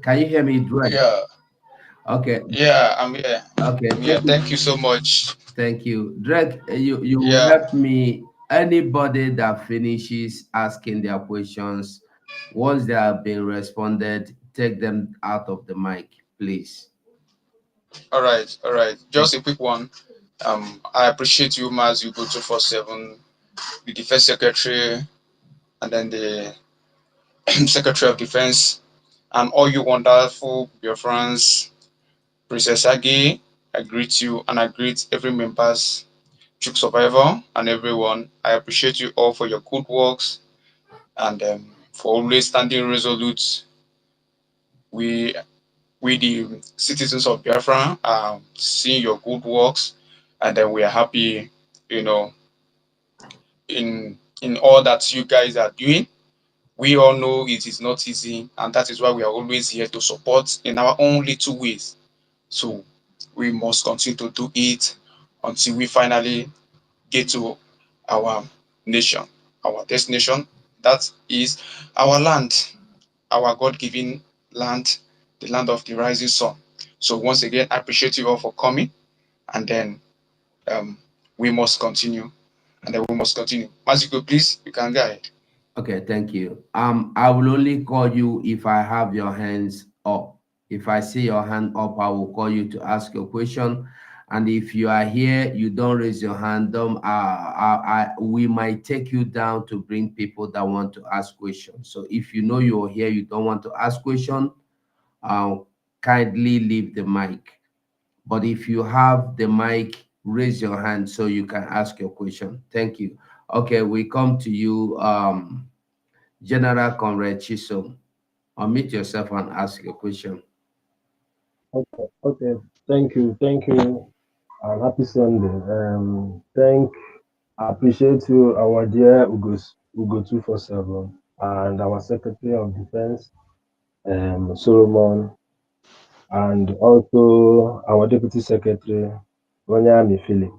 Can you hear me, Drake? Yeah, Okay, yeah, I'm here. okay, I'm here. Thank you so much. thank you. Drake, you will Yeah, help me. Anybody that finishes asking their questions, once they have been responded, take them out of the mic, please. all right, all right. Thank Just a quick one. I appreciate you, Maz. You go 247, the Defense Secretary, and then the Secretary of Defense, and all you wonderful your friends, Princess Agi. I greet you, and I greet every members, Chuk Survivor, and everyone. I appreciate you all for your good works and for always standing resolute. We we the citizens of Biafra are seeing your good works, and then we are happy, you know, in all that you guys are doing. We all know it is not easy, and that is why we are always here to support in our own little ways. So we must continue to do it until we finally get to our nation, our destination. That is our land, our God-given land, the land of the rising sun. So once again, I appreciate you all for coming, and then um, we must continue, and then we must continue. Masiko, please, you can go ahead. Okay, thank you. I will only call you if I have your hands up. If I see your hand up, I will call you to ask your question. And if you are here, you don't raise your hand, we might take you down to bring people that want to ask questions. So if you know you're here, you don't want to ask question, uh, kindly leave the mic. But if you have the mic, raise your hand so you can ask your question. Thank you. Okay, we come to you. General Conrad Chisom, unmute yourself and ask your question. Okay. Thank you. Thank you. And happy Sunday. I appreciate you, our dear Ugo 247, and our Secretary of Defense, Solomon, and also our Deputy Secretary, Onyami Philip.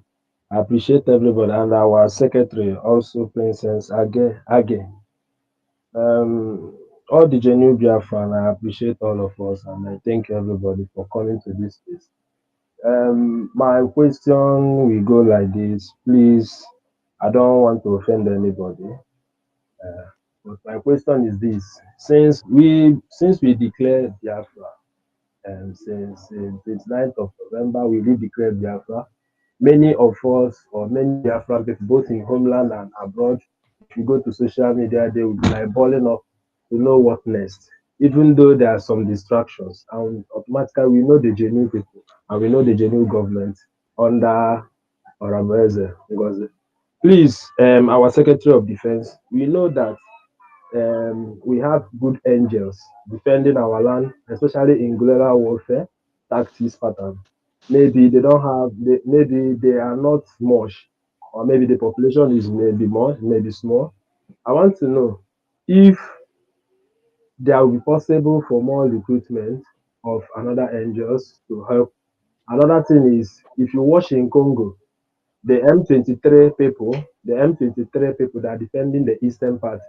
I appreciate everybody, and our Secretary, also Princess Age. All the genuine Biafran, I appreciate all of us, and I thank everybody for coming to this space. My question will go like this. Please, I don't want to offend anybody. But my question is this: since we declared Biafra, since 29th of November, we redeclared Biafra. many of us or many Biafran people, both in homeland and abroad, if you go to social media, they will be like balling up to know what next. Even though there are some distractions, and automatically we know the genuine people and we know the genuine government under Honorable Ngozi. Please, our Secretary of Defense, we know that we have good angels defending our land, especially in guerrilla warfare tactics pattern. Maybe they don't have, maybe they are not much, or maybe the population is maybe more, maybe small. I want to know if there will be possible for more recruitment of another angels to help. Another thing is, if you watch in Congo, the M23 people that are defending the eastern part,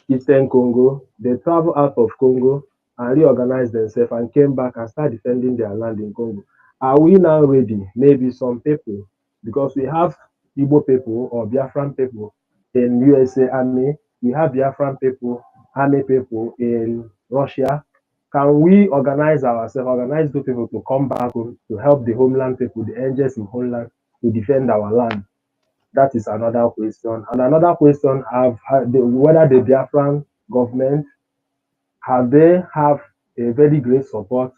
Eastern Congo, they travel out of Congo and reorganize themselves and came back and start defending their land in Congo. Are we now ready? Maybe some people, because we have Igbo people or Biafran people in USA Army, we have Biafran people, Army people in Russia. Can we organize ourselves, organize those people to come back home to help the homeland people, the angels in homeland, to defend our land? That is another question. And another question: whether the Biafran government have they have a very great support,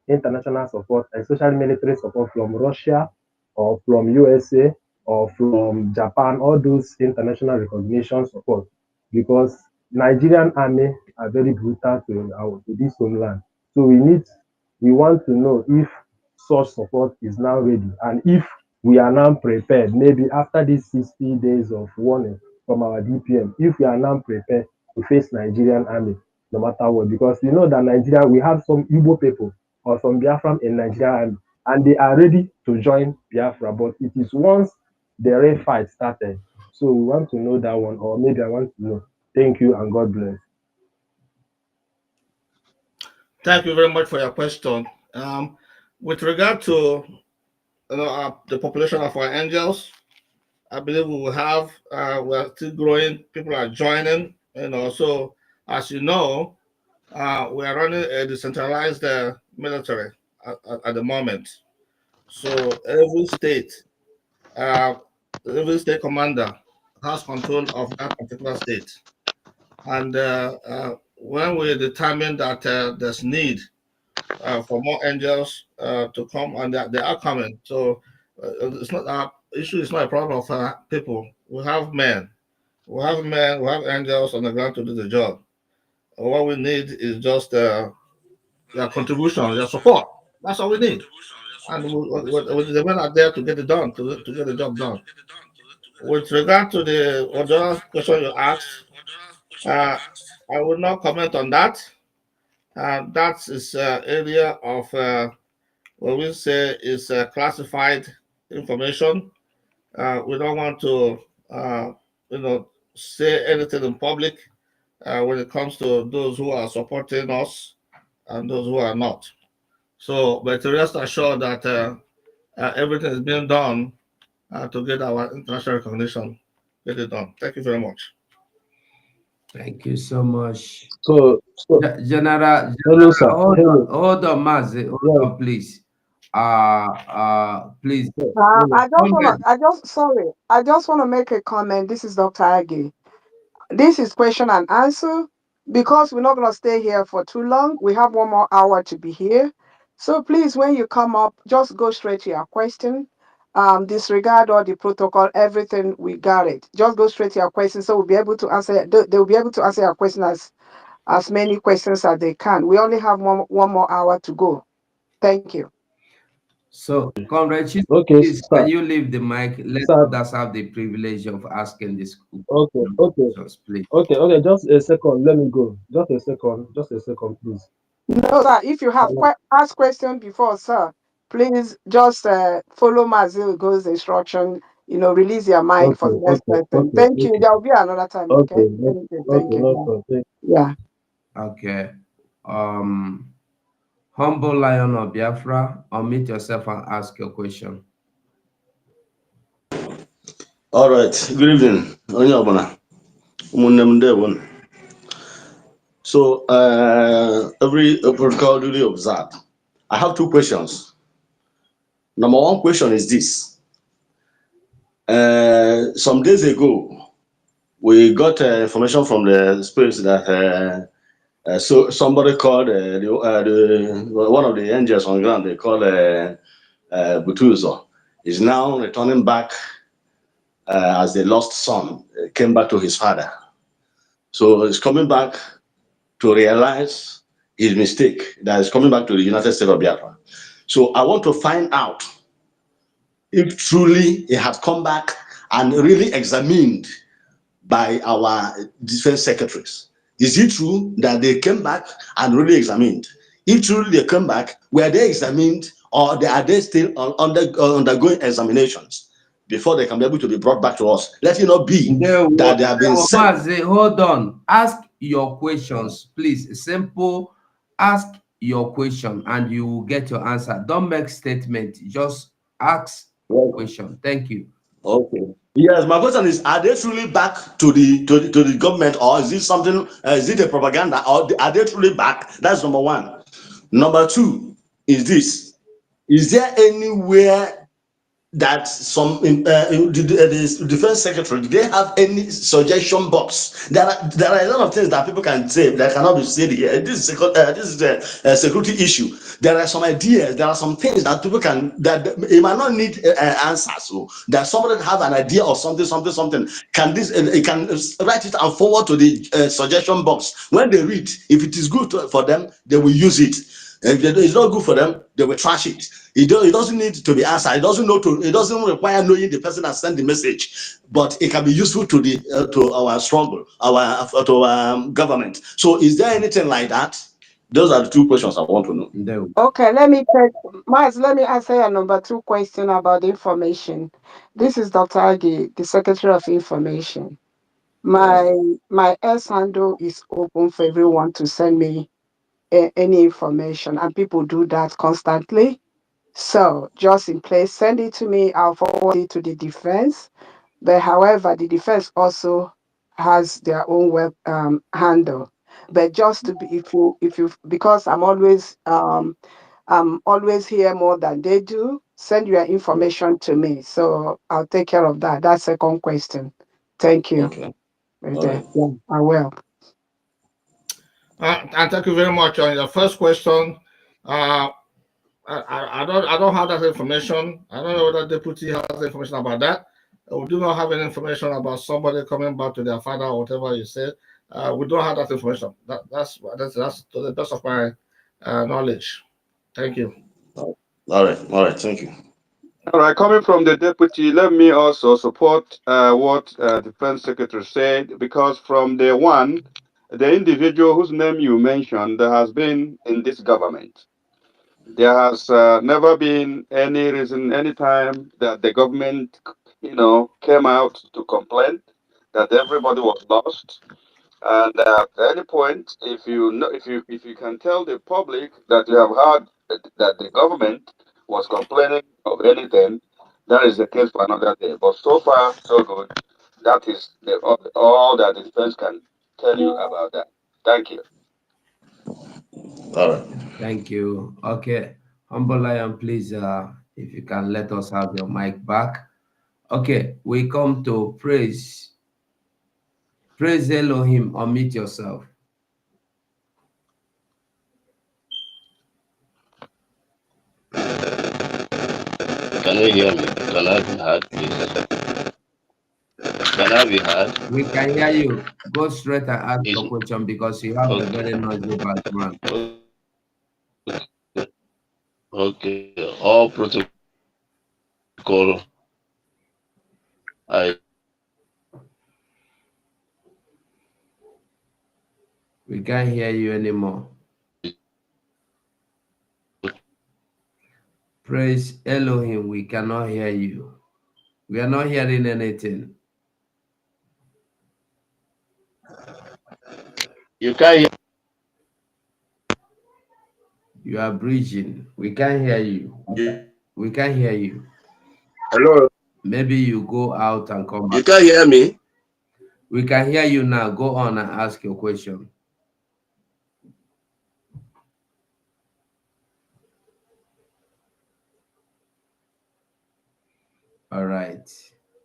international support, especially military support from Russia or from USA or from Japan, all those international recognition support, because Nigerian army are very brutal to this homeland. So we want to know if such support is now ready and if we are now prepared, maybe after these 60 days of warning from our DPM, if we are now prepared to face Nigerian army no matter what, because you know that Nigeria, we have some Igbo people or some Biafran in Nigeria and they are ready to join Biafra, but it is once the real fight started. So we want to know that one, or maybe I want to know. Thank you and God bless. Thank you very much for your question. With regard to the population of our angels, I believe we will have, we are still growing, people are joining, so as you know, we are running a decentralized military at the moment. So uh, every state commander has control of that particular state. And when we determine that there's need for more angels to come, and they are coming, so it's not our issue. It's not a problem of people. We have men, we have angels on the ground to do the job. What we need is just their contribution, their support. That's all we need. And the men are there to get it done, to get the job done. With regard to the other question you asked, uh, I will not comment on that. That is area of what we say is classified information. We don't want to, uh, say anything in public when it comes to those who are supporting us and those who are not. So, but rest assured that everything is being done to get our international recognition. Get it done. Thank you very much. Thank you so much. So General, hello, sir. Hello. hold on, Mazi, hold Yes. on, please. Please. Hello. I just want to make a comment. This is Dr. Agi. This is question and answer because we're not going to stay here for too long. We have 1 more hour to be here. So please, when you come up, just go straight to your question. Disregard all the protocol, everything, we got it. Just go straight to your question so we'll be able to answer. They'll be able to answer your question as many questions as they can. We only have 1 more hour to go. Thank you. So, Comrade Chief, Okay, please, can sir. you leave the mic? Let Sir. others have the privilege of asking this Okay. Okay. questions, please. Okay. Okay. Just a second. Let me go. Just a second. Just a second, please. No, sir. If you have asked question before, sir, please just follow Mazil Go's instruction. Release your mind for Okay. the next Okay. person. Okay. Thank you. Okay. There will be another time. Okay. Okay. Thank you. Thank Okay. you. No problem. Yeah. Okay. Humble Lion of Biafra, unmute yourself and ask your question. All right. Good evening. Onye ọbụla. Ụmụnne m ndewo. So, every protocol duly observed. I have two questions. Number one question is this. Some days ago, we got information from the spirits that so somebody called one of the angels on ground. They called Butuzo is now returning back as the lost son came back to his father. So he's coming back to realize his mistake. That is coming back to the United States of Biafra. So I want to find out if truly he has come back and really examined by our defense secretaries. Is it true that they came back and really examined? If truly they came back, were they examined or are they still undergoing examinations before they can be able to be brought back to us? Let it not be that they have been sent. Mazi, hold on. Ask your questions, please. Simple. Ask your question and you will get your answer. Don't make statement. Just ask question. Thank you. Okay. Yes, my question is: are they truly back to the government, or is it something? Is it a propaganda, or are they truly back? That's number one. Number two is this: is there anywhere that the defense secretary, do they have any suggestion box? There are a lot of things that people can say that cannot be said here. This is a security issue. There are some ideas, there are some things that people can, that it might not need answers. So that somebody have an idea or something can this it can write it and forward to the suggestion box. When they read, if it is good for them, they will use it. If it's not good for them, they will trash it. It doesn't need to be answered. It doesn't require knowing the person that sent the message, but it can be useful to the to our struggle, to our government. So, is there anything like that? Those are the two questions I want to know. No. Okay, let me take Miles, let me answer your number two question about information. This is Dr. Agi, the Secretary of Information. My my S handle is open for everyone to send me any information, and people do that constantly. So just in place, send it to me. I'll forward it to the defense. But however, the defense also has their own web handle. But just to be, if you, because I'm always here more than they do. Send your information to me, so I'll take care of that. That second question. Thank you. Okay. Right All there. right. Yeah, I will. And thank you very much. On your first question, uh, I don't have that information. I don't know whether deputy has information about that. We do not have any information about somebody coming back to their father or whatever you said. We don't have that information. That's to the best of my knowledge. Thank you. All right. All right. Thank you. All right, coming from the deputy, let me also support what Defense Secretary said, because from day one, the individual whose name you mentioned has been in this government. There has never been any reason, any time that the government, came out to complain that everybody was lost. And at any point, if you know, if you can tell the public that you have heard that the government was complaining of anything, that is the case for another day. But so far, so good. That is all that the defense can tell you about that. Thank you. All right. Thank you. Okay. Humble Lion, please, if you can let us have your mic back. Okay, we come to praise. Praise Elohim. Unmute yourself. Can you hear me? Can I be heard, please? Can I be heard? We can hear you. Go straight and ask Is your question because you have a okay. very noisy background. Okay. All protocol. I We can't hear you anymore. Praise Elohim. We cannot hear you. We are not hearing anything. you can hear. You are breathing. We can't hear you. We can't hear you. Hello. Maybe you go out and come You back. can hear me. We can hear you now. Go on and ask your question. All right.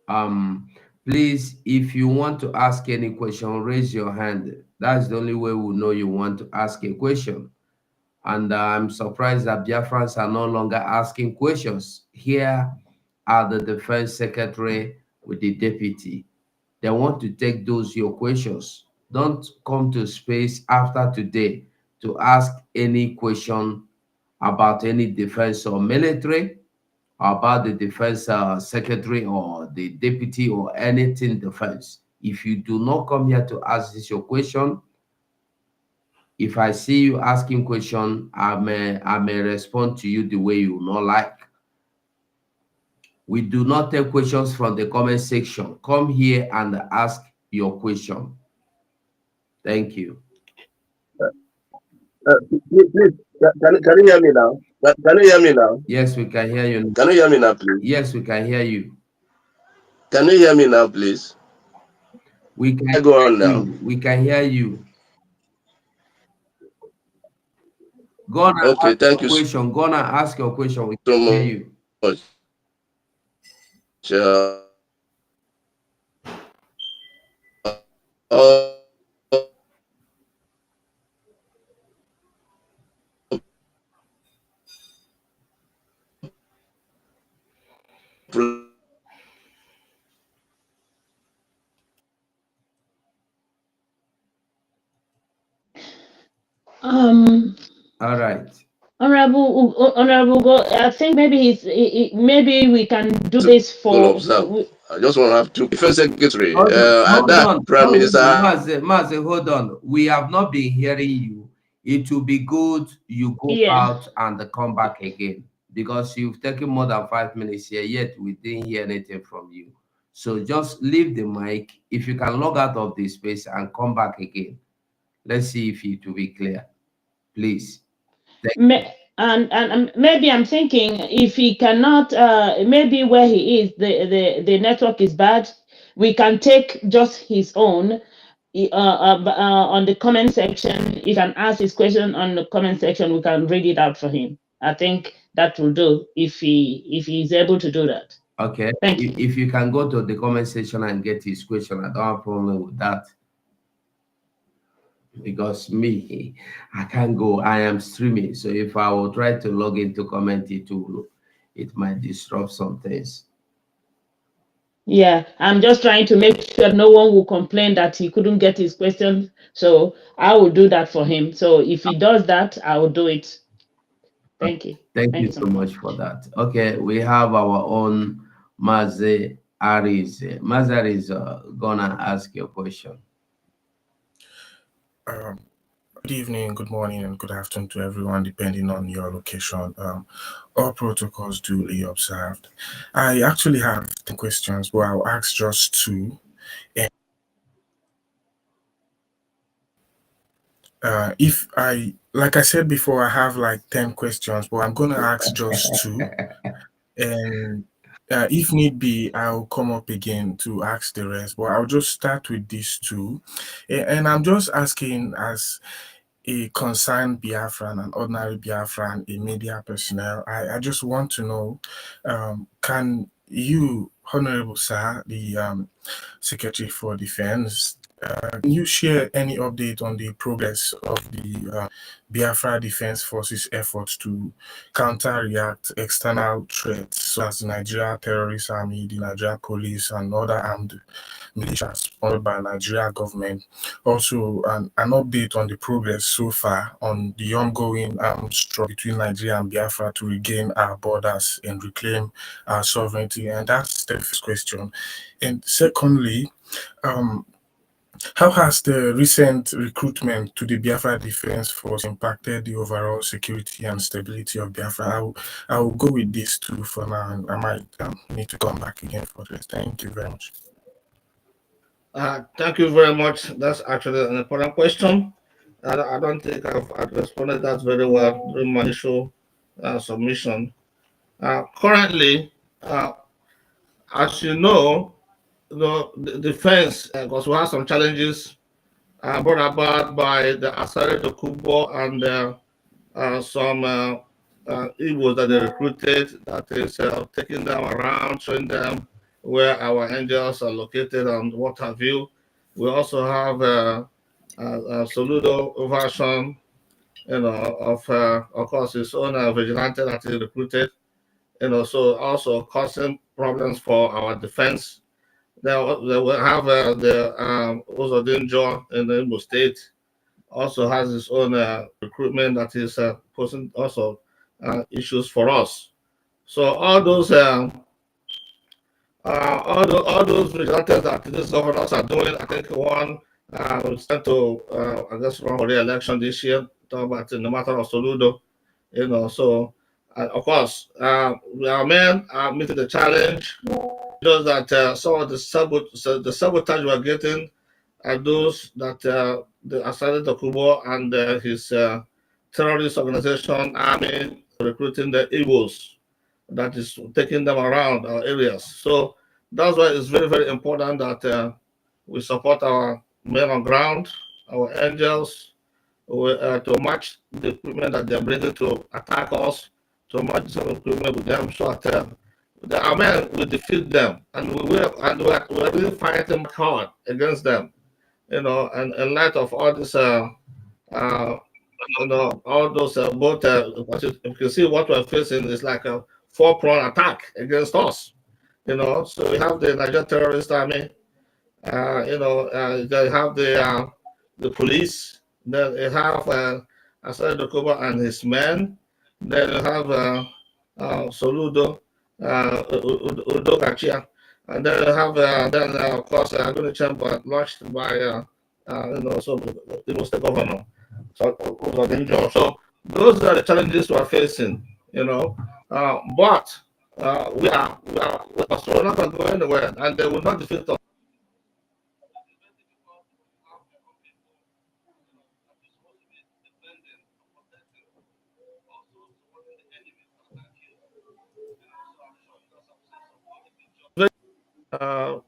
Please, if you want to ask any question, raise your hand. That's the only way we'll know you want to ask a question. And I'm surprised that Biafrans are no longer asking questions. Here are the defense secretary with the deputy. They want to take those your questions. Don't come to space after today to ask any question about any defense or military, about the defense secretary or the deputy or anything defense. If you do not come here to ask this your question, if I see you asking question, I may respond to you the way you not like. We do not take questions from the comment section. Come here and ask your question. Thank you. Please, can you hear me now? Can you hear me now? Yes, we can hear you. Can you hear me now, please? Yes, we can hear you. Can you hear me now, please? We can go on now. We can hear you. Go on and Okay, ask thank your you question. Go on and ask your question. We so can hear you. much. Uh, All right. Honorable, I think maybe maybe we can do this for. I just want to have two defense secretary. Hold on. Prime Minister. Mazi, hold on. We have not been hearing you. It will be good you go out and come back again, because you've taken more than 5 minutes here, yet we didn't hear anything from you. So just leave the mic. If you can log out of this space and come back again, let's see if it will be clear. Please. And maybe I'm thinking if he cannot, maybe where he is, the network is bad. We can take just his own on the comment section. He can ask his question on the comment section. We can read it out for him. I think that will do if he's able to do that. Okay. Thank you. If you can go to the comment section and get his question, I don't have a problem with that. Because me, I can't go. I am streaming. So if I will try to log into comment, it might disrupt some things. Yeah, I'm just trying to make sure no one will complain that he couldn't get his question. So I will do that for him. So if he does that, I will do it. Thank you. Thank you so much for that. Okay, we have our own Mazi Aris. Mazi Aris gonna ask your question. Good evening, good morning, and good afternoon to everyone, depending on your location. All protocols duly observed. I actually have 10 questions, but I'll ask just 2. If like I said before, I have like 10 questions, but I'm going to ask just 2. And if need be, I'll come up again to ask the rest, but I'll just start with these 2. And I'm just asking as a concerned Biafran, an ordinary Biafran, a media personnel, I just want to know, can you, Honorable Sir, the Secretary for Defense, can you share any update on the progress of the Biafra Defense Forces efforts to counter-react external threats, such as the Nigeria Terrorist Army, the Nigeria Police, and other armed militias sponsored by Nigeria government? Also, an update on the progress so far on the ongoing struggle between Nigeria and Biafra to regain our borders and reclaim our sovereignty. And that's the first question. And secondly, how has the recent recruitment to the Biafra Defense Force impacted the overall security and stability of Biafra? I will go with these 2 for now, and I might need to come back again for this. Thank you very much. Thank you very much. That's actually an important question. I don't think I've responded that very well during my initial submission. Currently, as you know, the defense, because we have some challenges brought about by the Asare Dokubo and some Igbos that they recruited, that is taking them around, showing them where our angels are located and what have you. We also have a Soludo version, of course, his own vigilante that he recruited, so also causing problems for our defense. They will have the Uzodinjo in the Imo State, also has his own recruitment that is posing also issues for us. So all those vigilantes that these governors are doing, I think one was sent to, I guess, run for re-election this year, talking about in the matter of Soludo, so of course, our men are meeting the challenge. Those that some of the sabotage we're getting are those that the Asada Kubo and his terrorist organization, army, recruiting the Igbos that is taking them around our areas. So that's why it's very, very important that we support our men on ground, our angels, to match the equipment that they're bringing to attack us, to match some equipment with them so that our men will defeat them, and we're really fighting hard against them. And in light of all this, uh, all those both, you can see what we're facing is like a four-pronged attack against us. So we have the Nigerian terrorist army, they have the police, then they have Asad Dokuba and his men, then they have Soludo, Udokachia, and then they have of course Aguni Chamber launched by so it was the governor. So those are the challenges we're facing, but we're not going to go anywhere, and they will not defeat us.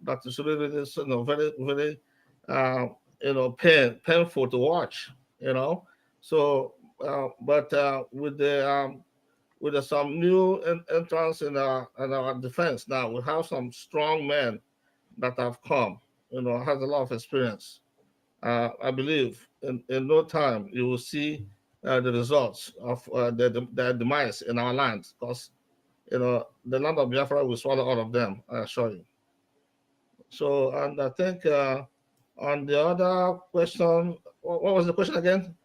That is really very, very painful to watch. So but with some new entrance in our defense now, we have some strong men that have come, has a lot of experience. I believe in no time you will see the results of their demise in our land, because the land of Biafra will swallow all of them, I assure you. So, and I think on the other question, what was the question again?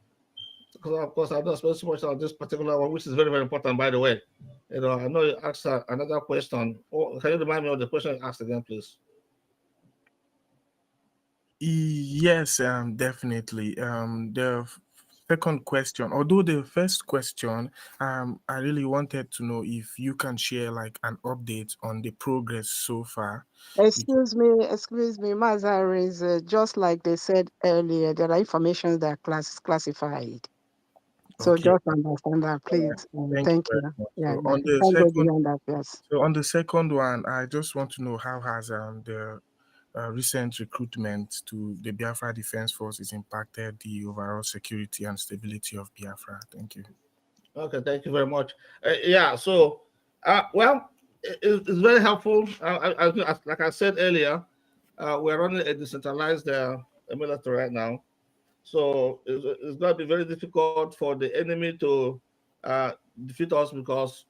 Because of course I've not spent so much on this particular one, which is very, very important, by the way. I know you asked another question. Can you remind me of the question you asked again, please? Yes, definitely. The second question, although the first question, I really wanted to know if you can share like an update on the progress so far. Excuse me, Mazaris, just like they said earlier, there are information that classified. So Okay. just understand that, please. Thank you Thank very you. much. Yeah, yeah. You can't go beyond that, yes. So on the second one, I just want to know how has the recent recruitment to the Biafra Defense Forces impacted the overall security and stability of Biafra? Thank you. Okay, thank you very much. Yeah, so, well, it's very helpful. Like I said earlier, we're running a decentralized military right now. So it's going to be very difficult for the enemy to uh, defeat us, because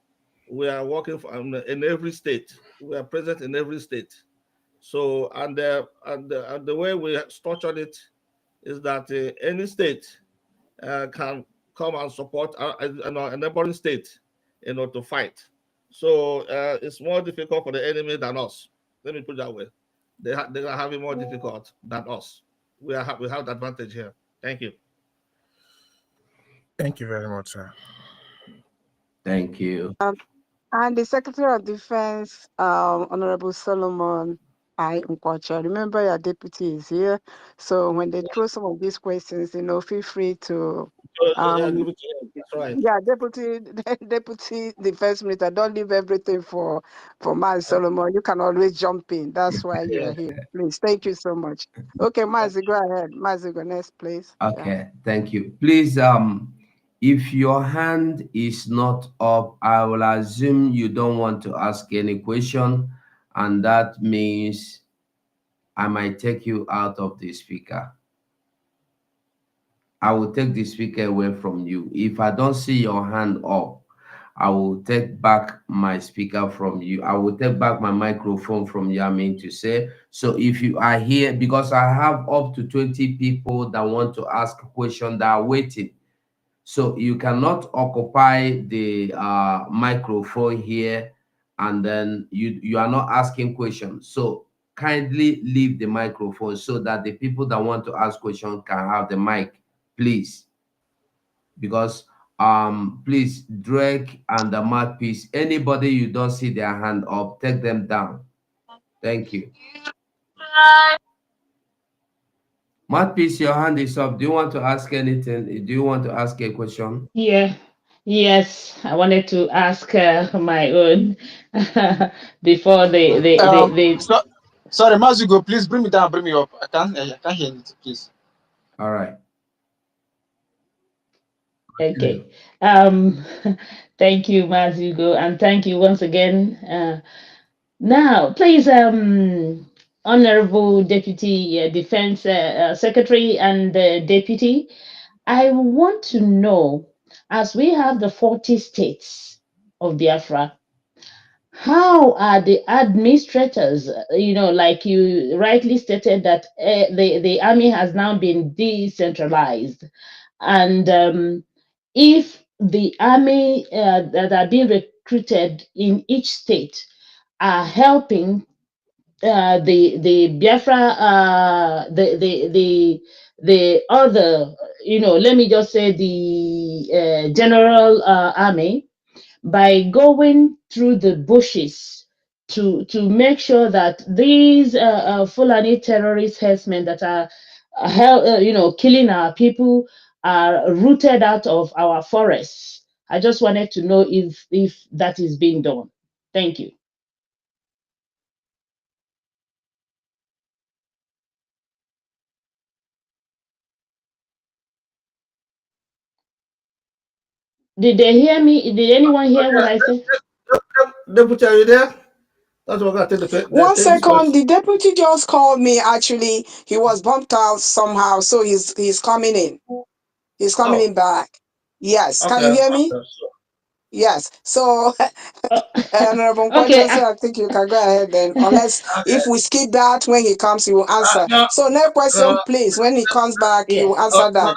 we are working in every state. We are present in every state. So, and the way we structured it is that any state can come and support a neighboring state, to fight. So it's more difficult for the enemy than us. Let me put it that way. They are having more difficult than us. We have the advantage here. Thank you. Thank you very much, sir. Thank you. And the Secretary of Defense, Honorable Solomon I. Nkwacha, remember your deputy is here. So when they throw some of these questions, feel free to, Yeah, um, give it to you. That's right. yeah, Deputy Defense Minister, don't leave everything for Maz Solomon. You can always jump in. That's why you Yeah. are here. Please, thank you so much. Okay, Mazi, go ahead. Mazi, go next, please. Yeah. Okay, thank you. Please, if your hand is not up, I will assume you don't want to ask any question, and that means I might take you out of the speaker. I will take the speaker away from you. If I don't see your hand up, I will take back my speaker from you. I will take back my microphone from you, I mean to say. So if you are here, because I have up to 20 people that want to ask a question that are waiting. So you cannot occupy the microphone here and then you are not asking questions. So kindly leave the microphone so that the people that want to ask questions can have the mic, please. Because please, Drake and the mouthpiece, anybody you don't see their hand up, take them down. Thank you. Mouthpiece, your hand is up. Do you want to ask anything? Do you want to ask a question? Yeah, yes, I wanted to ask my own before they. So, sorry, Mazugo, please bring me down, bring me up. I can't hear anything, please. All right. Okay. Um, thank you, Mazugo, and thank you once again. Now, please, Honorable Deputy Defense Secretary and Deputy, I want to know, as we have the 40 states of Biafra, how are the administrators, like you rightly stated that the army has now been decentralized, and if the army that are being recruited in each state are helping the Biafra, the other, let me just say the general army, by going through the bushes to make sure that these Fulani terrorist herdsmen that are killing our people are rooted out of our forests. I just wanted to know if that is being done. Thank you. Did they hear me? Did anyone hear what I said? Deputy, are you there? That's what I take One take this second, question. the deputy just called me. Actually, he was bumped out somehow, so he's coming in. He's coming Oh, in back. Yes, can okay. you hear me? Okay, so, Yes. So, Oh, Honorable okay. Nkwajosi, I think you can go ahead then. Unless okay. if we skip that, when he comes, he will answer. No, So, next no, question, please. When he comes back, he Yeah. will answer no, that.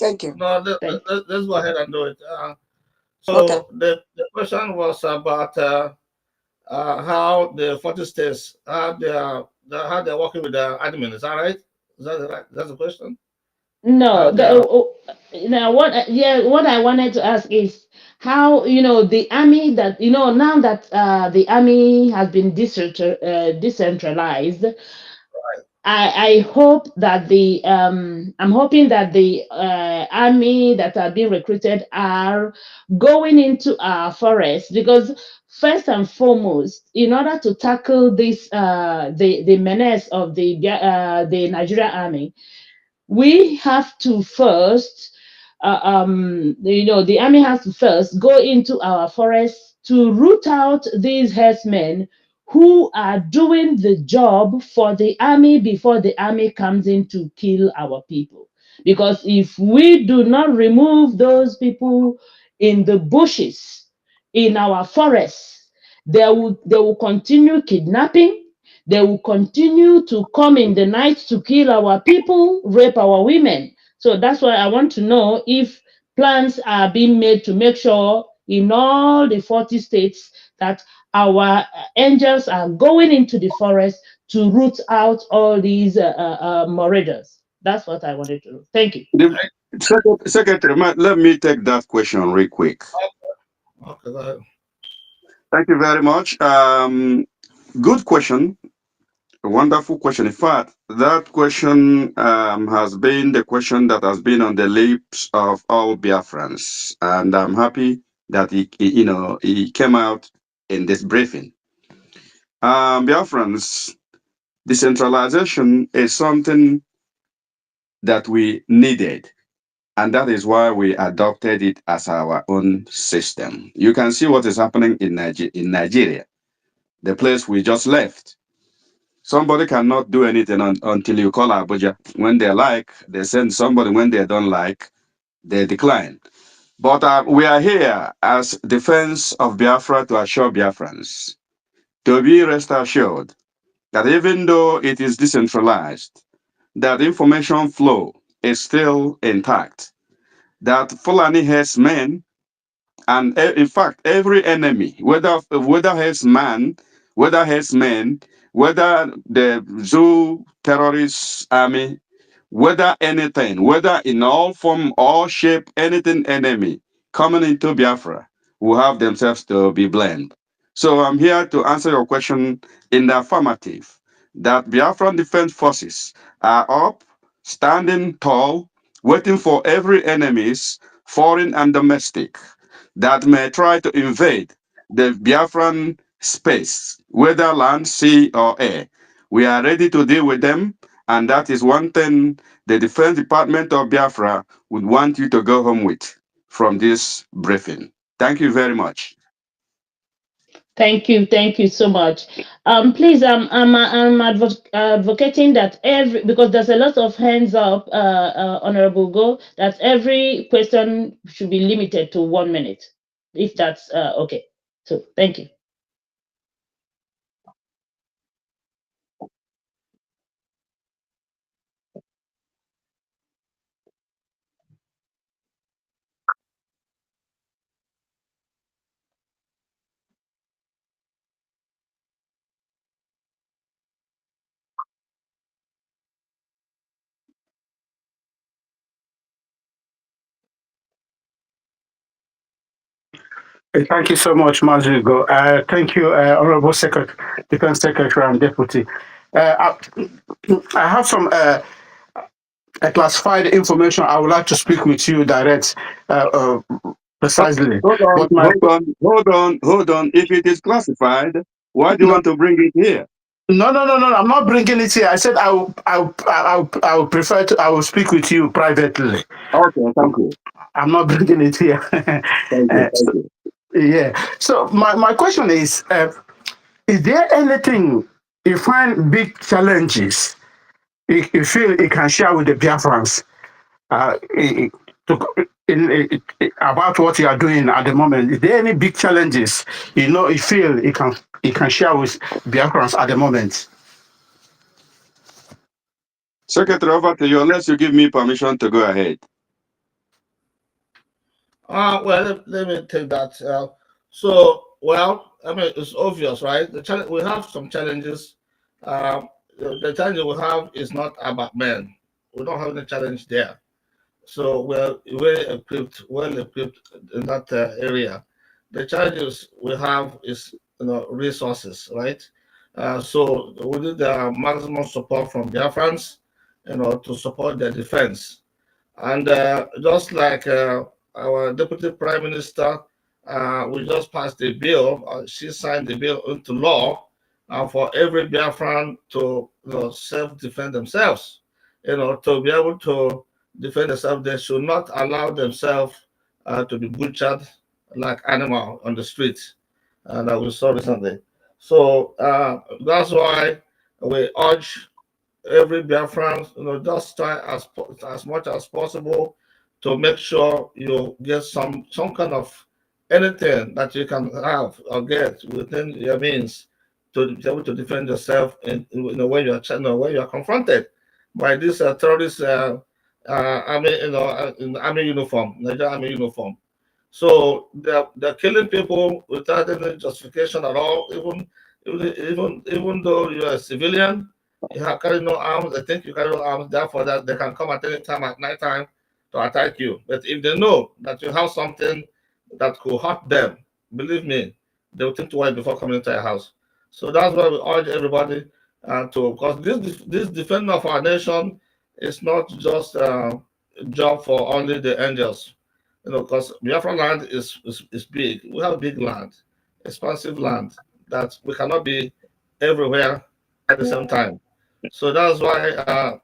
Thank you. no, Thank. let's go ahead and do it. Okay. So the question was about how the 40 states, how they're working with the admin. Is that right? Is that right? That's the question? How No, they are. now what I wanted to ask is how, the army that, now that the army has been decentralized. I hope that I'm hoping that the army that are being recruited are going into our forests, because first and foremost, in order to tackle this the menace of the Nigerian army, we have to first the army has to first go into our forests to root out these herdsmen who are doing the job for the army before the army comes in to kill our people. Because if we do not remove those people in the bushes, in our forests, they will continue kidnapping. They will continue to come in the night to kill our people, rape our women. So that's why I want to know if plans are being made to make sure in all the 40 states that our angels are going into the forest to root out all these marauders. That's what I wanted to know. Thank you. Secretary, let me take that question real quick. Okay, go ahead. Thank you very much. Good question. A wonderful question. In fact, that question has been the question that has been on the lips of all Biafrans, and I'm happy that he came out in this briefing. Biafrans, decentralization is something that we needed, and that is why we adopted it as our own system. You can see what is happening in Nigeria. the place we just left. Somebody cannot do anything until you call Abuja. When they like, they send somebody. When they don't like, they decline. But we are here as defense of Biafra to assure Biafrans to be rest assured that even though it is decentralized, that information flow is still intact, that Fulani herdsmen and in fact every enemy, whether herdsman, whether herdsmen, whether the zoo terrorist army, whether anything, whether in all form, all shape, anything enemy coming into Biafra will have themselves to be blamed. So I'm here to answer your question in the affirmative that Biafran Defense Forces are up, standing tall, waiting for every enemies, foreign and domestic, that may try to invade the Biafran space, whether land, sea, or air. We are ready to deal with them, and that is one thing the Defense Department of Biafra would want you to go home with from this briefing. Thank you very much. Thank you so much. Please, I'm advocating that because there's a lot of hands up, Honorable Go, that every question should be limited to 1 minute, if that's okay. So thank you. Thank you so much, Mazugo. Thank you, Honorable Secretary, Defense Secretary and Deputy. I have some classified information. I would like to speak with you direct, precisely. Hold on, But my hold on, hold on, hold on. If it is classified, why do you no, want to bring it here? no. I'm not bringing it here. I said I will prefer to. I will speak with you privately. Okay, thank you. I'm not bringing it here. Thank you, thank you. Yeah. So my question is there anything you find big challenges you feel you can share with the Biafrans to, about what you are doing at the moment? Is there any big challenges you feel you can share with Biafrans at the moment? Secretary, over to you, unless you give me permission to go ahead. Well, let me take that. I mean, it's obvious, right? We have some challenges. The challenge we have is not about men. We don't have any challenge there. So we're well equipped in that area. The challenges we have is resources, right? So we need the maximum support from Biafrans, to support their defense. And just like our Deputy Prime Minister, we just passed a bill. She signed the bill into law for every Biafran to self-defend themselves. To be able to defend themselves, they should not allow themselves to be butchered like animal on the streets that we saw recently. So that's why we urge every Biafran, just try as much as possible to make sure you get some kind of anything that you can have or get within your means to be able to defend yourself when when you are confronted by this terrorist army, in army uniform, Nigerian army uniform. So they're killing people without any justification at all. Even though you're a civilian, you have carry no arms. They think you carry no arms. Therefore, that they can come at any time at night time to attack you. But if they know that you have something that could hurt them, believe me, they will think twice before coming into your house. So that's why we urge everybody because this defending of our nation is not just a job for only the angels. Because Biafra land is big. We have big land, expansive land that we cannot be everywhere at the same time. So that's why I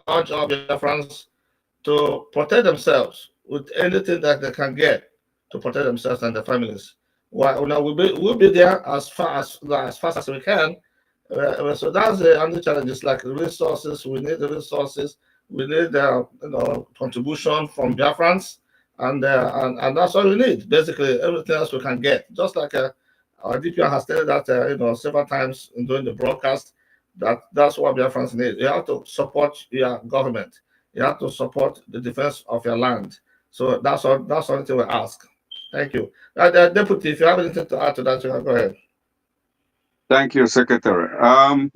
urge all Biafrans to protect themselves with anything that they can get to protect themselves and their families. Well, we'll be there as fast as we can. So that's the only challenge. It's like resources. We need the resources. We need contribution from Biafrans, and that's all we need. Basically, everything else we can get. Just like our DPR has stated that several times during the broadcast, that's what Biafrans need. You have to support your government. You have to support the defense of your land. So that's all. That's the only thing we ask. Thank you. Deputy, if you have anything to add to that, you can go ahead. Thank you, Secretary.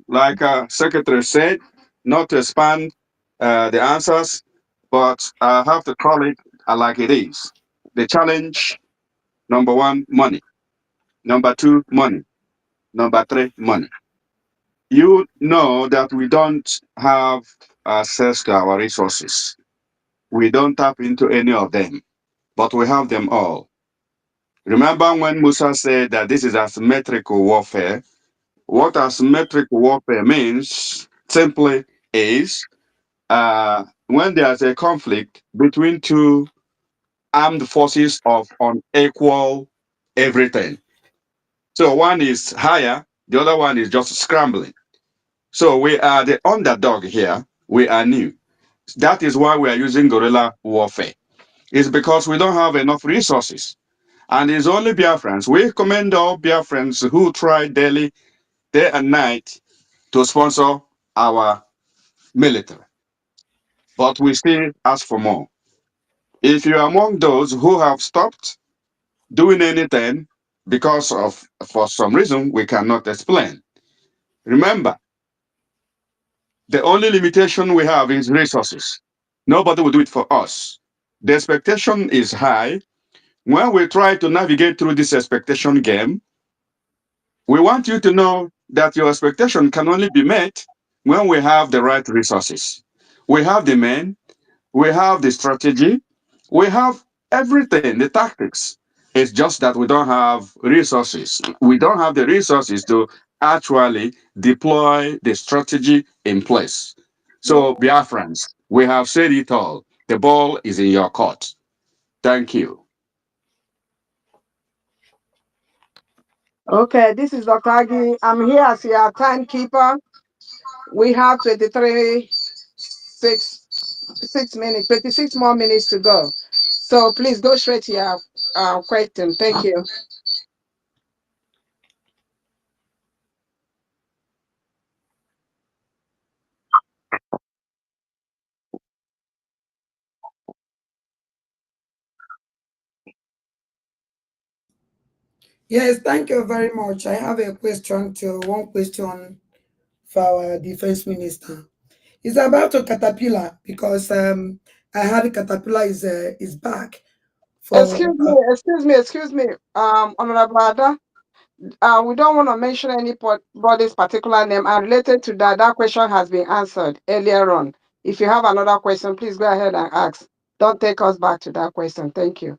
Like Secretary said, not to expand the answers, but I have to call it like it is. The challenge: number one, money; number two, money; number three, money. You know that we don't have access to our resources. We don't tap into any of them, but we have them all. Remember when Musa said that this is asymmetrical warfare? What asymmetric warfare means simply is when there's a conflict between two armed forces of unequal everything. So one is higher, the other one is just scrambling. So we are the underdog here. We are new. That is why we are using guerrilla warfare. It's because we don't have enough resources. And it's only Biafrans. We commend all Biafrans who try daily, day and night to sponsor our military. But we still ask for more. If you're among those who have stopped doing anything because of, for some reason, we cannot explain, remember, the only limitation we have is resources. Nobody will do it for us. The expectation is high. When we try to navigate through this expectation game, we want you to know that your expectation can only be met when we have the right resources. We have the men, we have the strategy, we have everything, the tactics. It's just that we don't have resources. We don't have the resources to actually deploy the strategy in place. So, Biafrans, we have said it all. The ball is in your court. Thank you. Okay, this is Dr. Agi. I'm here as your timekeeper. We have 6 minutes, 26 more minutes to go. So please go straight to your question. Thank you. Yes, thank you very much. I have a question one question for our defense minister. It's about a caterpillar because I heard Caterpillar is back for Excuse me, Honorable Ada. We don't want to mention anybody's particular name, and related to that, that question has been answered earlier on. If you have another question, please go ahead and ask. Don't take us back to that question. Thank you.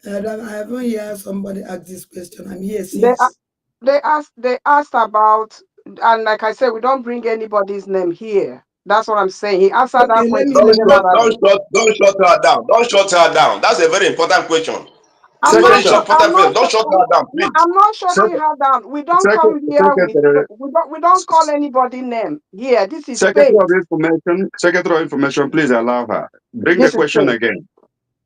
I haven't heard somebody ask this question. I'm here They since. they asked about, and like I said, we don't bring anybody's name here. That's what I'm saying. He answered that Okay, let me question let me generally. Don't shut her down. Don't shut her down. That's a very important question. I'm It's a very not Secretary, sure. important question. Don't shut her down, No, please. I'm not shutting Sec- her down. We don't come here with. Secretary, We don't call anybody name here. This is Secretary space. of Information, Secretary of Information, please allow her. Bring the This is question space. again.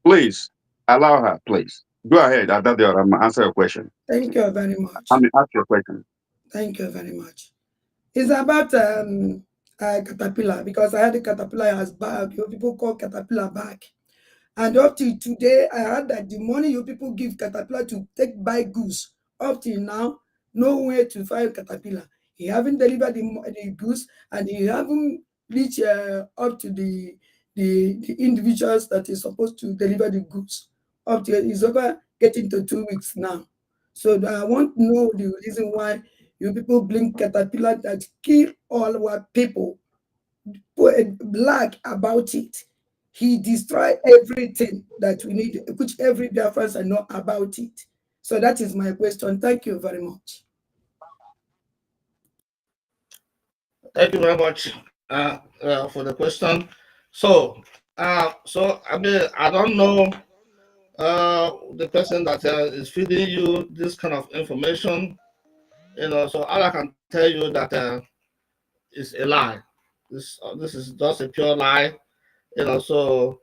Please allow her, please. Go ahead, Adadio, answer your question. Thank you very I much. mean, ask your question. Thank you very much. It's about Caterpillar because I heard the Caterpillar has back. You people call Caterpillar back. And up till today, I heard that the money you people give Caterpillar to take buy goods, up till now, nowhere to find Caterpillar. He haven't delivered the goods, and he haven't reached up to the individuals that is supposed to deliver the goods. Up till it's over getting to 2 weeks now. So I want to know the reason why you people blame Caterpillar that kill all our people, black about it. He destroyed everything that we need, which every Biafrans know about it. So that is my question. Thank you very much. Thank you very much for the question. So, I mean, I don't know the person that is feeding you this kind of information. So all I can tell you that is a lie. This is just a pure lie. So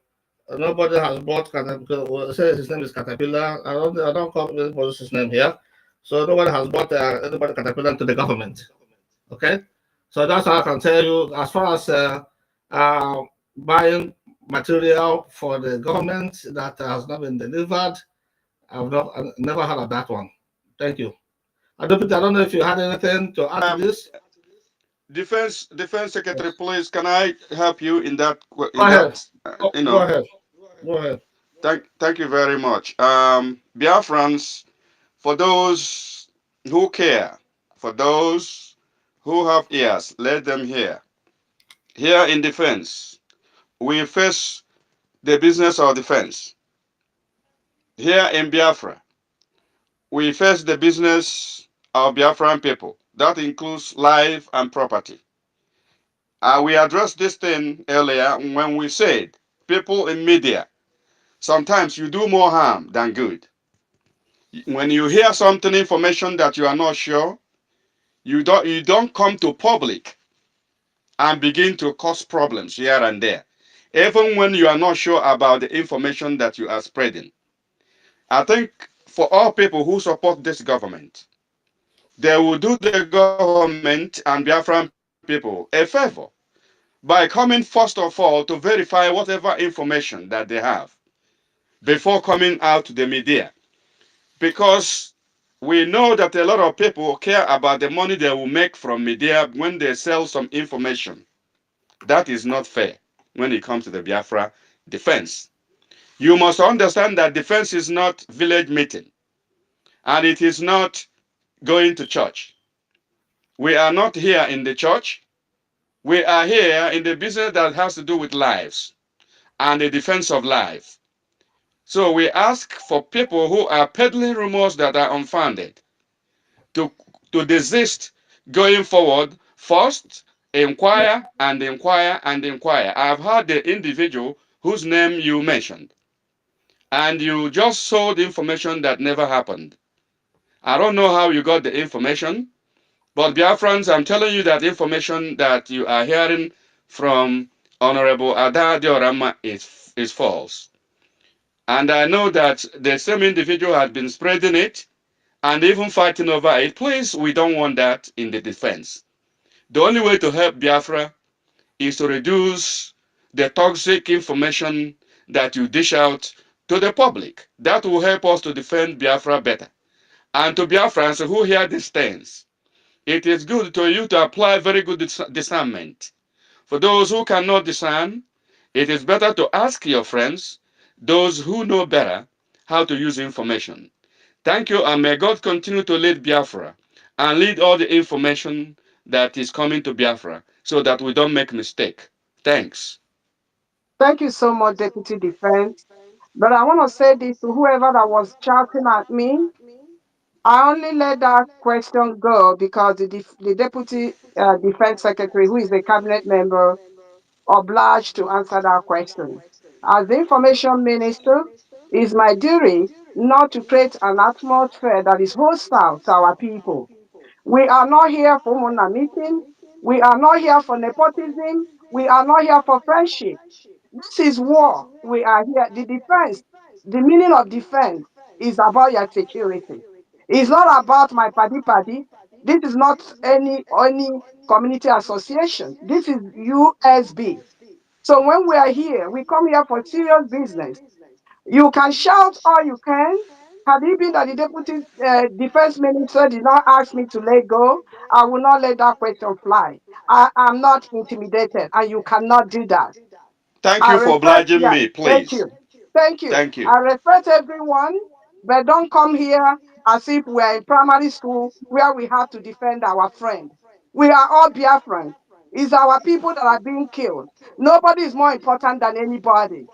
nobody has bought Caterpillar. Well, it says his name is Caterpillar. I don't call anybody's name here. So nobody has bought anybody Caterpillar to the government. Okay, so that's how I can tell you. As far as uh, buying material for the government that has not been delivered, I never heard of that one. Thank you. I don't know if you had anything to add to this. Defense Secretary, please, can I help you in that? Go In ahead. that, Go ahead. Go ahead. Thank you very much. Biafrans, for those who care, for those who have ears, let them hear. Here in defense, we face the business of defense. Here in Biafra, we face the business of Biafran people. That includes life and property. We addressed this thing earlier when we said people in media, sometimes you do more harm than good. When you hear something, information that you are not sure, you don't come to public and begin to cause problems here and there. Even when you are not sure about the information that you are spreading. I think for all people who support this government, they will do the government and Biafran people a favor by coming first of all to verify whatever information that they have before coming out to the media. Because we know that a lot of people care about the money they will make from media when they sell some information. That is not fair when it comes to the Biafra defense. You must understand that defense is not village meeting and it is not going to church. We are not here in the church. We are here in the business that has to do with lives and the defense of life. So we ask for people who are peddling rumors that are unfounded to, to desist going forward. First, inquire and inquire and inquire. I've heard the individual whose name you mentioned, and you just sold information that never happened. I don't know how you got the information, but Biafrans, I'm telling you that information that you are hearing from Honorable Ada Diorama is false. And I know that the same individual has been spreading it and even fighting over it. Please, we don't want that in the defense. The only way to help Biafra is to reduce the toxic information that you dish out to the public. That will help us to defend Biafra better. And to Biafrans who hear these things, it is good to you to apply very good discernment. For those who cannot discern, it is better to ask your friends, those who know better, how to use information. Thank you, and may God continue to lead Biafra and lead all the information that is coming to Biafra so that we don't make mistake. Thanks. Thank you so much, Deputy Defense. But I want to say this to whoever that was shouting at me. I only let that question go because the Deputy Defense Secretary, who is a cabinet member, obliged to answer that question. As the information minister, it is my duty not to create an atmosphere that is hostile to our people. We are not here for Mona meeting. We are not here for nepotism. We are not here for friendship. This is war. We are here. The defense, the meaning of defense is about your security. It's not about my party. This is not any community association. This is USB. So when we are here, we come here for serious business. You can shout all you can. Had it been that the deputy defense minister did not ask me to let go, I will not let that question fly. I am not intimidated, and you cannot do that. Thank I you for respect, obliging yeah, me, thank please. you. Thank you. Thank you. I respect everyone, but don't come here as if we are in primary school where we have to defend our friend. We are all Biafrans. It's our people that are being killed. Nobody is more important than anybody.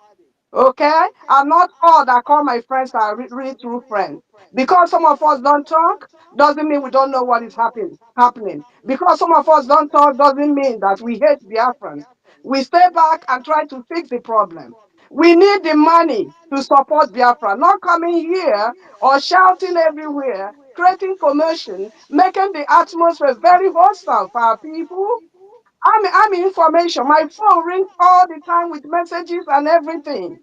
Okay? And not all that call my friends are really true friends. Because some of us don't talk, doesn't mean we don't know what is happening. Because some of us don't talk doesn't mean that we hate Biafrans. We stay back and try to fix the problem. We need the money to support Biafra, not coming here or shouting everywhere, creating commotion, making the atmosphere very hostile for our people. I'm information. My phone rings all the time with messages and everything.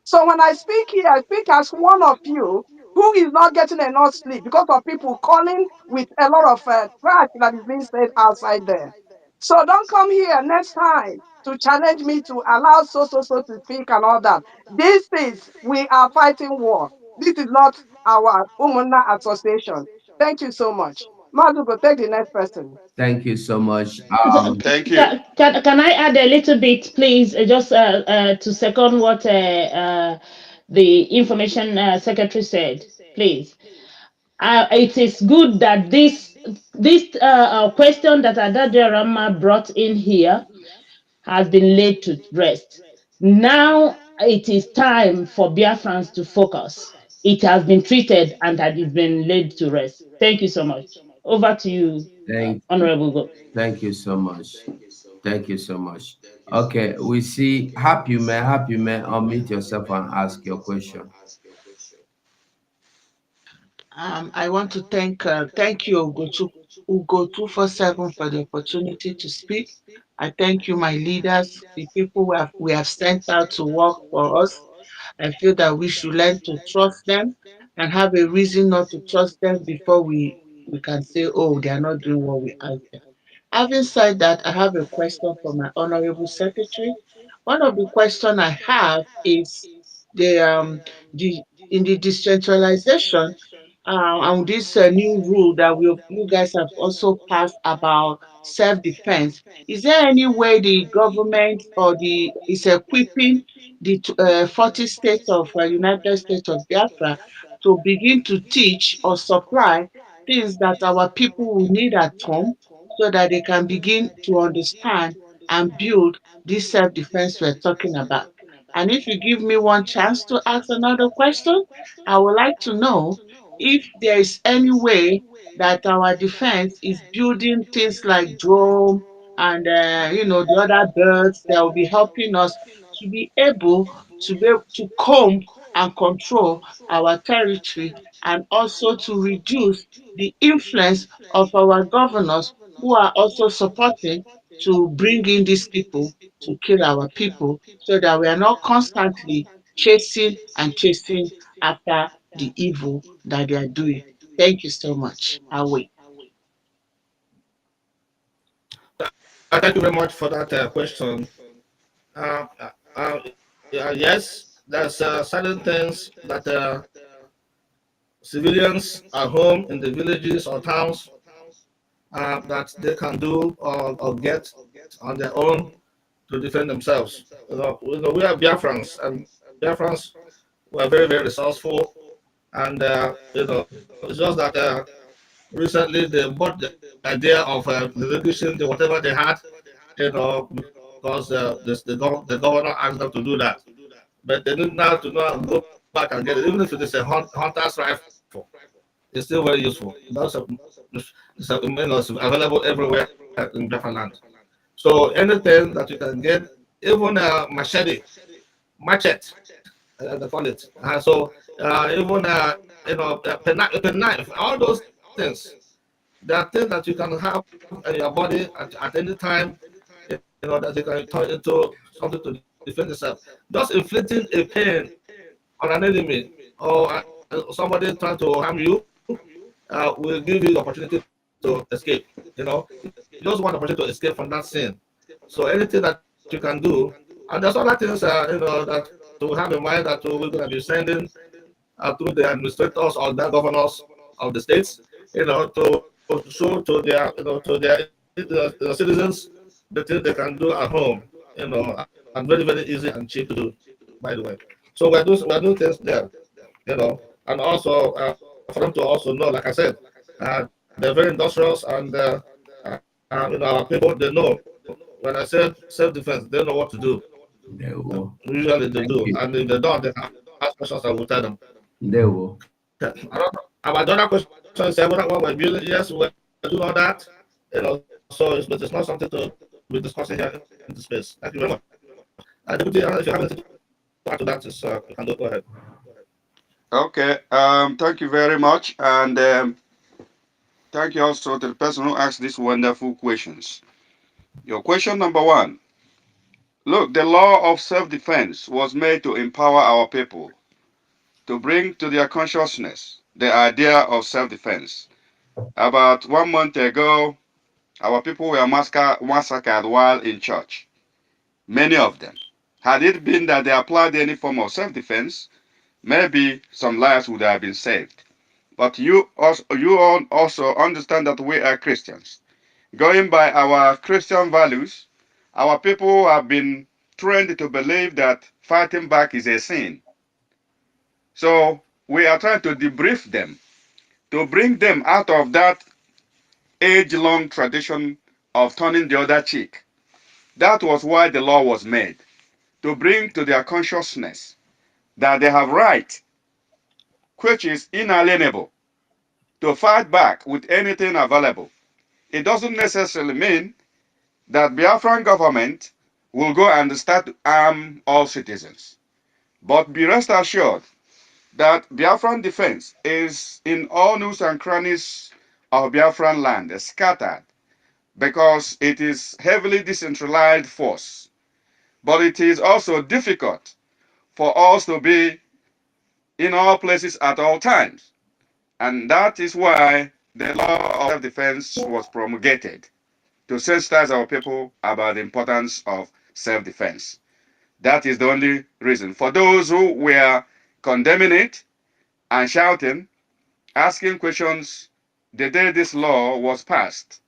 So when I speak here, I speak as one of you who is not getting enough sleep because of people calling with a lot of trash that is being said outside there. So don't come here next time to challenge me to allow so to speak and all that. This is, we are fighting war. This is not our Umuna association. Thank you so much. Madugo, take the next person. Thank you so much. Thank you. Can I add a little bit, please, just to second what the information secretary said, please. It is good that this question that Adadia Rama brought in here has been laid to rest. Now it is time for Biafrans to focus. It has been treated and that it's been laid to rest. Thank you so much. Over to you, Honorable Go. Thank you so much. Thank you so much. Okay, we see Happy Man. Happy Man, unmute yourself and ask your question. I want to thank you, Ugo 247, for the opportunity to speak. I thank you, my leaders, the people we have sent out to work for us. I feel that we should learn to trust them and have a reason not to trust them before we can say, oh, they are not doing what we ask them. Having said that, I have a question for my honorable secretary. One of the questions I have is the the in the decentralization and this new rule that you guys have also passed about self-defense. Is there any way the government or the is equipping the 40 states of United States of Biafra to begin to teach or supply things that our people will need at home so that they can begin to understand and build this self-defense we're talking about? And if you give me one chance to ask another question, I would like to know if there is any way that our defense is building things like drone and the other birds that will be helping us to be able to comb and control our territory, and also to reduce the influence of our governors who are also supporting to bring in these people to kill our people, so that we are not constantly chasing and chasing after the evil that they are doing. Thank you so much. I'll wait. Thank you very much for that question. Uh, yes, there's certain things that civilians at home in the villages or towns that they can do or get on their own to defend themselves. We are Biafrans, and Biafrans were very, very resourceful. And it's just that recently they bought the idea of relinquishing whatever they had, because the governor asked them to do that. But they need now to go back and get it, even if it is a hunter's rifle. It's still very useful. It's available everywhere in Biafra land. So anything that you can get, even a machete, they call it. Even a penknife, all those things. There are things that you can have in your body at any time, that you can turn into something to defend yourself. Just inflicting a pain on an enemy or somebody trying to harm you will give you the opportunity to escape. You just want the opportunity to escape from that sin. So anything that you can do, and there's other things that to have in mind that we're going to be sending through the administrators or the governors of the states, to show to their citizens the things they can do at home, and very, very easy and cheap to do, by the way. So we're doing things there, and also for them to also know, like I said, they're very industrious, and our people, they know. When I said self-defense, they know what to do. Usually they Thank do, you. and if they don't, they can ask questions. I will tell them. They will. I don't know. About the other question, say what we're building. Yes, we're doing all that. So but it's not something to be discussing here in the space. Thank you very much. Deputy, I don't know if you have anything to add to that is you can go ahead. Okay. Thank you very much, and thank you also to the person who asked these wonderful questions. Your question number one. Look, the law of self-defense was made to empower our people to bring to their consciousness the idea of self-defense. About 1 month ago, our people were massacred while in church. Many of them. Had it been that they applied any form of self-defense, maybe some lives would have been saved. But you all also understand that we are Christians. Going by our Christian values, our people have been trained to believe that fighting back is a sin. So we are trying to debrief them, to bring them out of that age-long tradition of turning the other cheek. That was why the law was made, to bring to their consciousness that they have right, which is inalienable, to fight back with anything available. It doesn't necessarily mean that Biafran government will go and start to arm all citizens. But be rest assured that Biafran defense is in all nooks and crannies of Biafran land, scattered, because it is heavily decentralized force. But it is also difficult for us to be in all places at all times. And that is why the law of self-defense was promulgated, to sensitize our people about the importance of self-defense. That is the only reason. For those who were condemning it and shouting, asking questions the day this law was passed,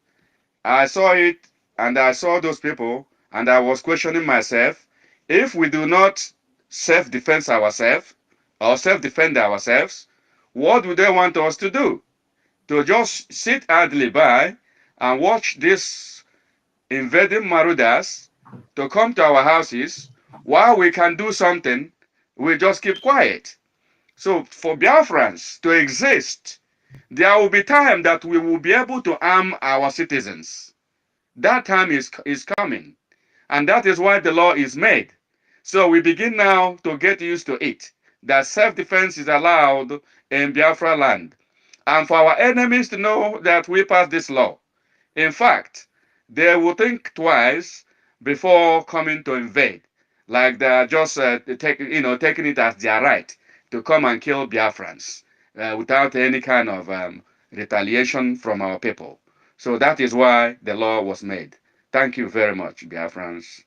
I saw it and I saw those people and I was questioning myself. If we do not self-defense ourselves or self-defend ourselves, what do they want us to do? To just sit idly by and watch these invading marauders to come to our houses while we can do something, we just keep quiet. So for Biafrans to exist, there will be time that we will be able to arm our citizens. That time is coming. And that is why the law is made. So we begin now to get used to it, that self-defense is allowed in Biafra land. And for our enemies to know that we passed this law. In fact, they will think twice before coming to invade. Like they're just taking it as their right to come and kill Biafrans without any kind of retaliation from our people. So that is why the law was made. Thank you very much, Biafrans.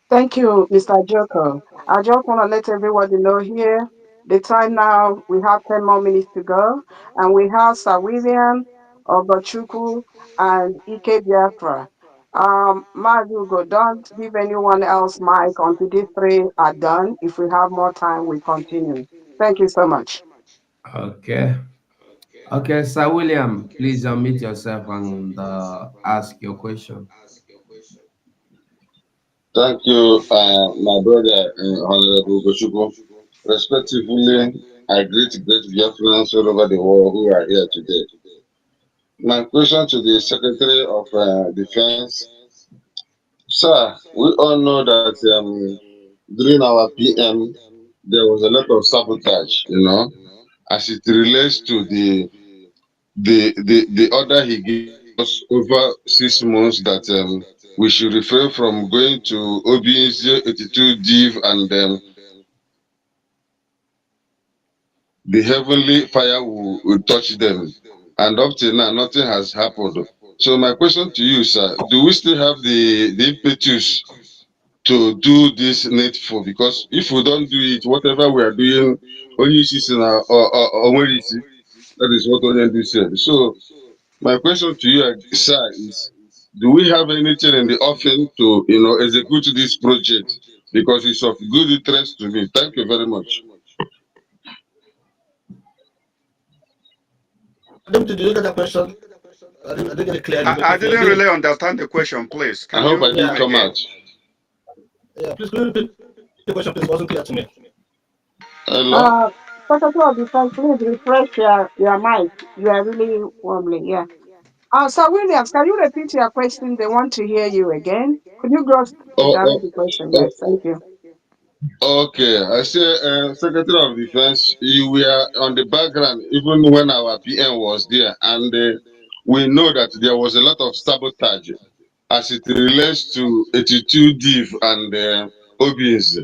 Thank you, Mr. Joko. I just want to let everybody know here the time now, we have 10 more minutes to go, and we have Sir William, Ogochukwu, and Ike Biafra. Madugo, don't give anyone else mic until these three are done. If we have more time, we continue. Thank you so much. Okay. Okay, Sir William, please unmute yourself and ask your question. Thank you, my brother, Honorable Goshuko. Respectively, I greet great Biafrans all over the world who are here today. My question to the Secretary of Defense, sir, we all know that during our PM, there was a lot of sabotage, as it relates to the order he gave us over 6 months that we should refrain from going to OBS 82 div and the heavenly fire will touch them. And up till now, nothing has happened. So my question to you, sir, do we still have the impetus to do this needful? Because if we don't do it, whatever we are doing, only season or when you see, that is what only do said. So my question to you, sir, is do we have anything in the offing to execute this project? Because it's of good interest to me. Thank you very much. Did you get that question? I didn't get it clearly. I If you didn't again, really understand the question, please. I Can hope I you didn't come yeah, come again? out. yeah. Please, could you repeat the question? Please, it wasn't clear to me. Hello? Uh, Secretary of Defense, please refresh your mic. You are really wobbly, yeah. Sir Williams, can you repeat your question? They want to hear you again. Could you just Oh, redirect oh, the question? oh, Yes, thank you. Okay, I say, Secretary of Defense, you were on the background even when our PM was there, and we know that there was a lot of sabotage as it relates to 82 div and OBs.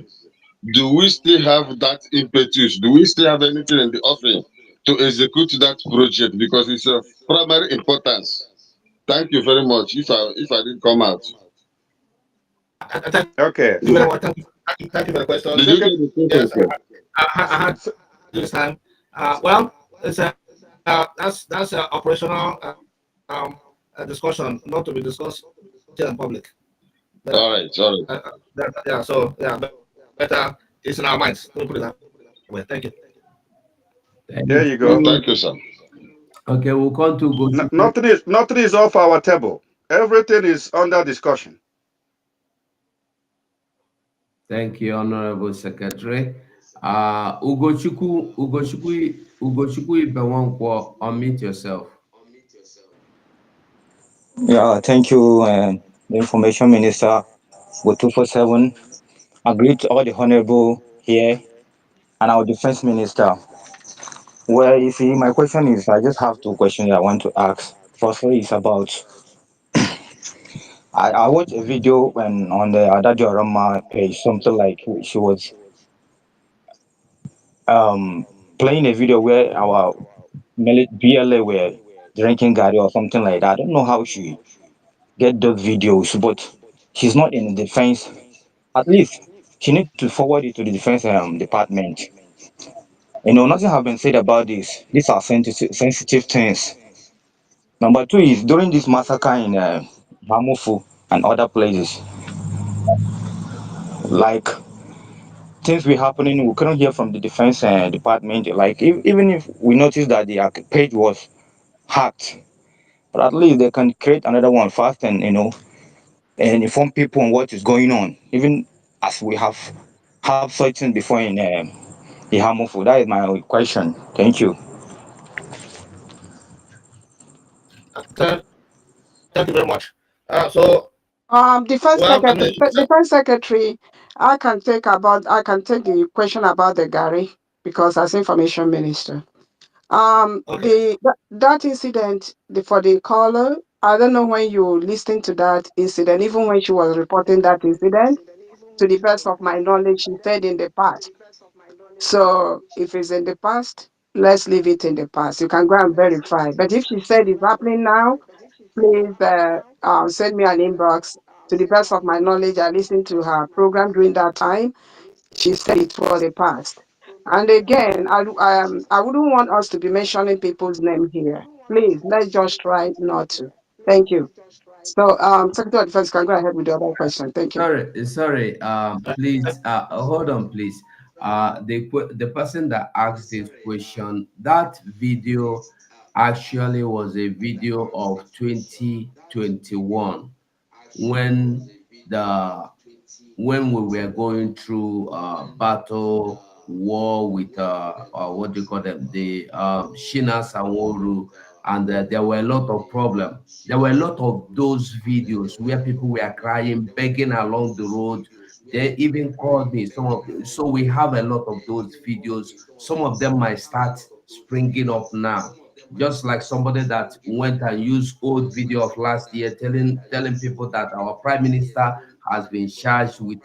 Do we still have that impetus? Do we still have anything in the offing to execute that project, because it's of primary importance? Thank you very much. If I didn't come out, Thank Okay. you very much. Thank you for the question. did you get the question, Yes, sir? I had this time. Well, it's that's operational discussion, not to be discussed here in public. But All right, all right. yeah, so yeah, better it's in our minds. Let me put it that way. Thank you. There Thank you go. Thank you. you, sir. Okay, we'll come to Gochuku. Nothing is off our table. Everything is under discussion. Thank you, Honorable Secretary. Ugochukwu Ibewankwo, unmute yourself. Yeah, thank you, the Information Minister, with 247. I greet all the honorable here and our Defense Minister. Well, you see, my question is, I just have two questions I want to ask. Firstly, is about, I watched a video when on the Adadio Rama page, something like she was um, playing a video where our BLA were drinking Gary or something like that. I don't know how she get those videos, but she's not in the defense. At least she need to forward it to the defense department. Nothing have been said about this. These are sensitive things. Number two is during this massacre in Hamufu and other places, like things were happening, we couldn't hear from the defense department. Like even if we noticed that the page was hacked, but at least they can create another one fast and and inform people on what is going on. Even as we have such things before in the Hamufu. That is my question. Thank you. Thank you very much. So Defense well, I secretary, mean, defense secretary, I can take the question about the Gary because as information minister. okay. That incident for the caller, I don't know when you listened to that incident, even when she was reporting that incident. To the best of my knowledge, she said in the past. So if it's in the past, let's leave it in the past. You can go and verify. But if she said it's happening now, please send me an inbox. To the best of my knowledge, I listened to her program during that time. She said it was the past. And again, I wouldn't want us to be mentioning people's name here. Please, let's just try not to. Thank you. So, Secretary of Defense, can go ahead with the other question. Thank you. Sorry. Please, hold on, please. The person that asked this question, that video actually was a video of 2021 when the when we were going through battle war with what do you call them, the Shina Sanworu, and there were a lot of problems. There were a lot of those videos where people were crying, begging along the road. They even called me. So we have a lot of those videos. Some of them might start springing up now, just like somebody that went and used old video of last year telling people that our prime minister has been charged with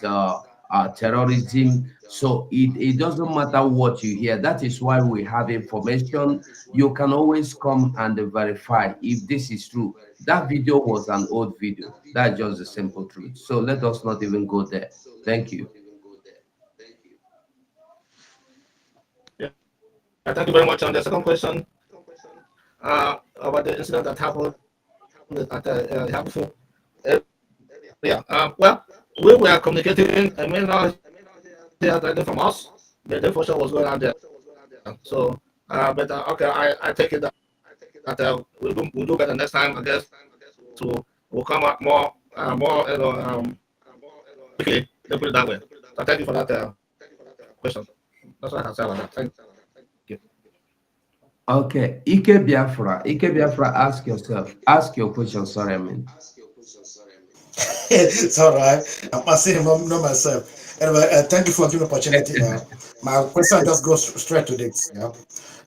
terrorism. So it doesn't matter what you hear. That is why we have information. You can always come and verify if this is true. That video was an old video. That's just the simple truth. So let us not even go there. Thank you. Yeah, thank you very much. And the second question about the incident that happened at Habufu area. Well, we were communicating. I mean, not hear directly from us. The information was going out there. So, but okay, I take it that we'll do better next time. I guess we'll come up more quickly. Let's put it that way. So thank you for that question. That's what I can say about that. Thank you. Okay, Ike Biafra, ask your question. Sorry, I mean. It's all right. I must say, not myself. Anyway, thank you for giving opportunity. My question just goes straight to this. Yeah,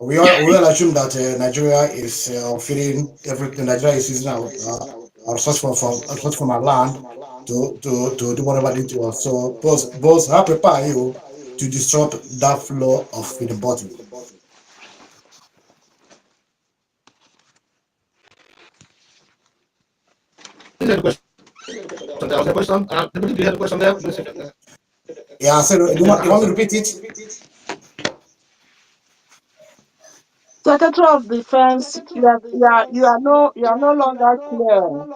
we all assume that Nigeria is feeding everything. Nigeria is using our resource from our land to do whatever they do. So, both how prepare you to disrupt that flow of feeding bottle? You had a question. There was a question. Deputy, you had a question there. Give me a second. Yeah, so Let me you want me answer. to repeat it? Secretary of Defense, you are no longer clear.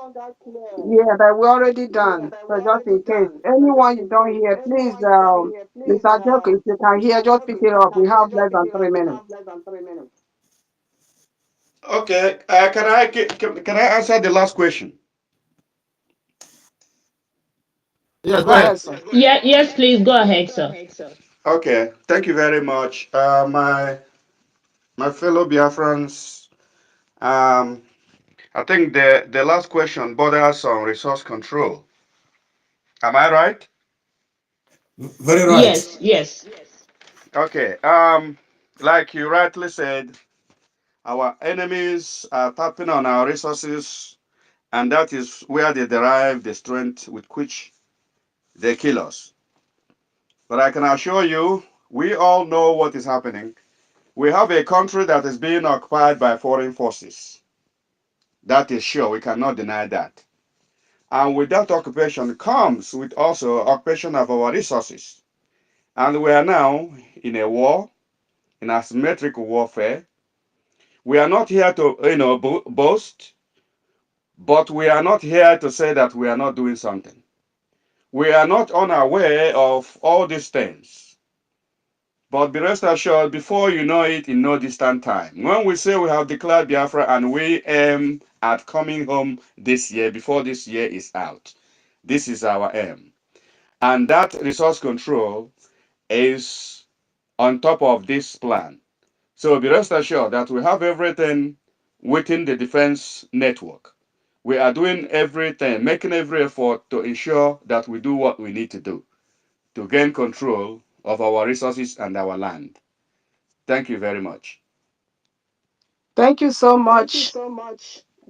Yeah, but we're already done. So just in case anyone you don't hear, please, Mr. Joko, if you can hear, just pick it up. We have less than 3 minutes. Okay. Can I answer the last question? Yes, go Go ahead. ahead, sir. Yeah, yes, please go ahead, sir. Okay. Thank you very much. My fellow Biafrans. Um, I think the last question borders on resource control. Am I right? Very right. Yes, yes. Okay. Like you rightly said, our enemies are tapping on our resources, and that is where they derive the strength with which they kill us. But I can assure you, we all know what is happening. We have a country that is being occupied by foreign forces. That is sure. We cannot deny that. And with that occupation comes with also occupation of our resources. And we are now in a war, in asymmetric warfare. We are not here to, boast, but we are not here to say that we are not doing something. We are not unaware of all these things. But be rest assured, before you know it, in no distant time, when we say we have declared Biafra and we aim at coming home this year, before this year is out, this is our aim. And that resource control is on top of this plan. So be rest assured that we have everything within the defense network. We are doing everything, making every effort to ensure that we do what we need to do to gain control of our resources and our land. Thank you very much. Thank you so much,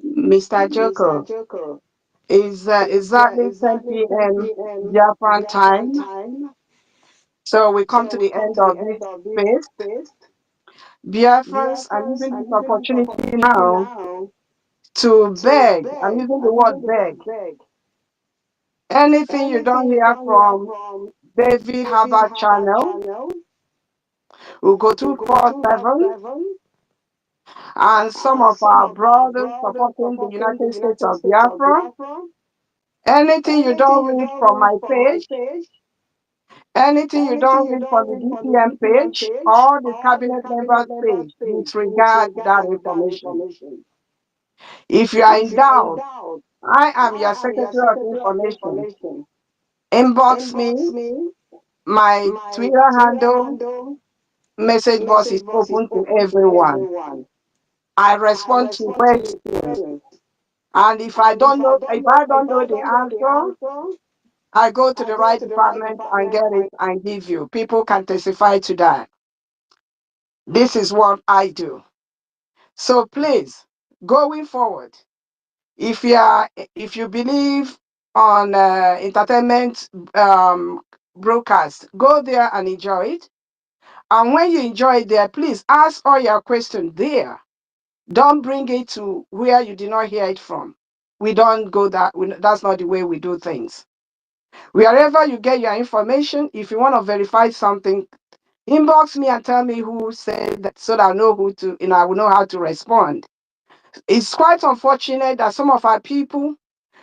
Mr. Joko. Is exactly 10 p.m. Japan time. So we come to the end of this space. Biafrans, I'm using this opportunity now to beg. I'm using the word beg. Anything you don't hear from David Harvard channel, we'll go 247, and some of our brothers supporting the United States of Biafra. Anything you don't read from my page, anything you don't read from the DPM page or the cabinet members page, disregard that information. If you are in doubt, I am your Secretary of Information. Inbox me. My Twitter handle, message box is open to everyone. I respond to questions. And if I don't know the answer, I go to the right department and get it and give you. People can testify to that. This is what I do. So please, going forward, if you believe on entertainment broadcast, go there and enjoy it. And when you enjoy it there, please ask all your questions there. Don't bring it to where you did not hear it from. We don't go that. That's not the way we do things. Wherever you get your information, if you want to verify something, inbox me and tell me who said that so that I know who to, I will know how to respond. It's quite unfortunate that some of our people,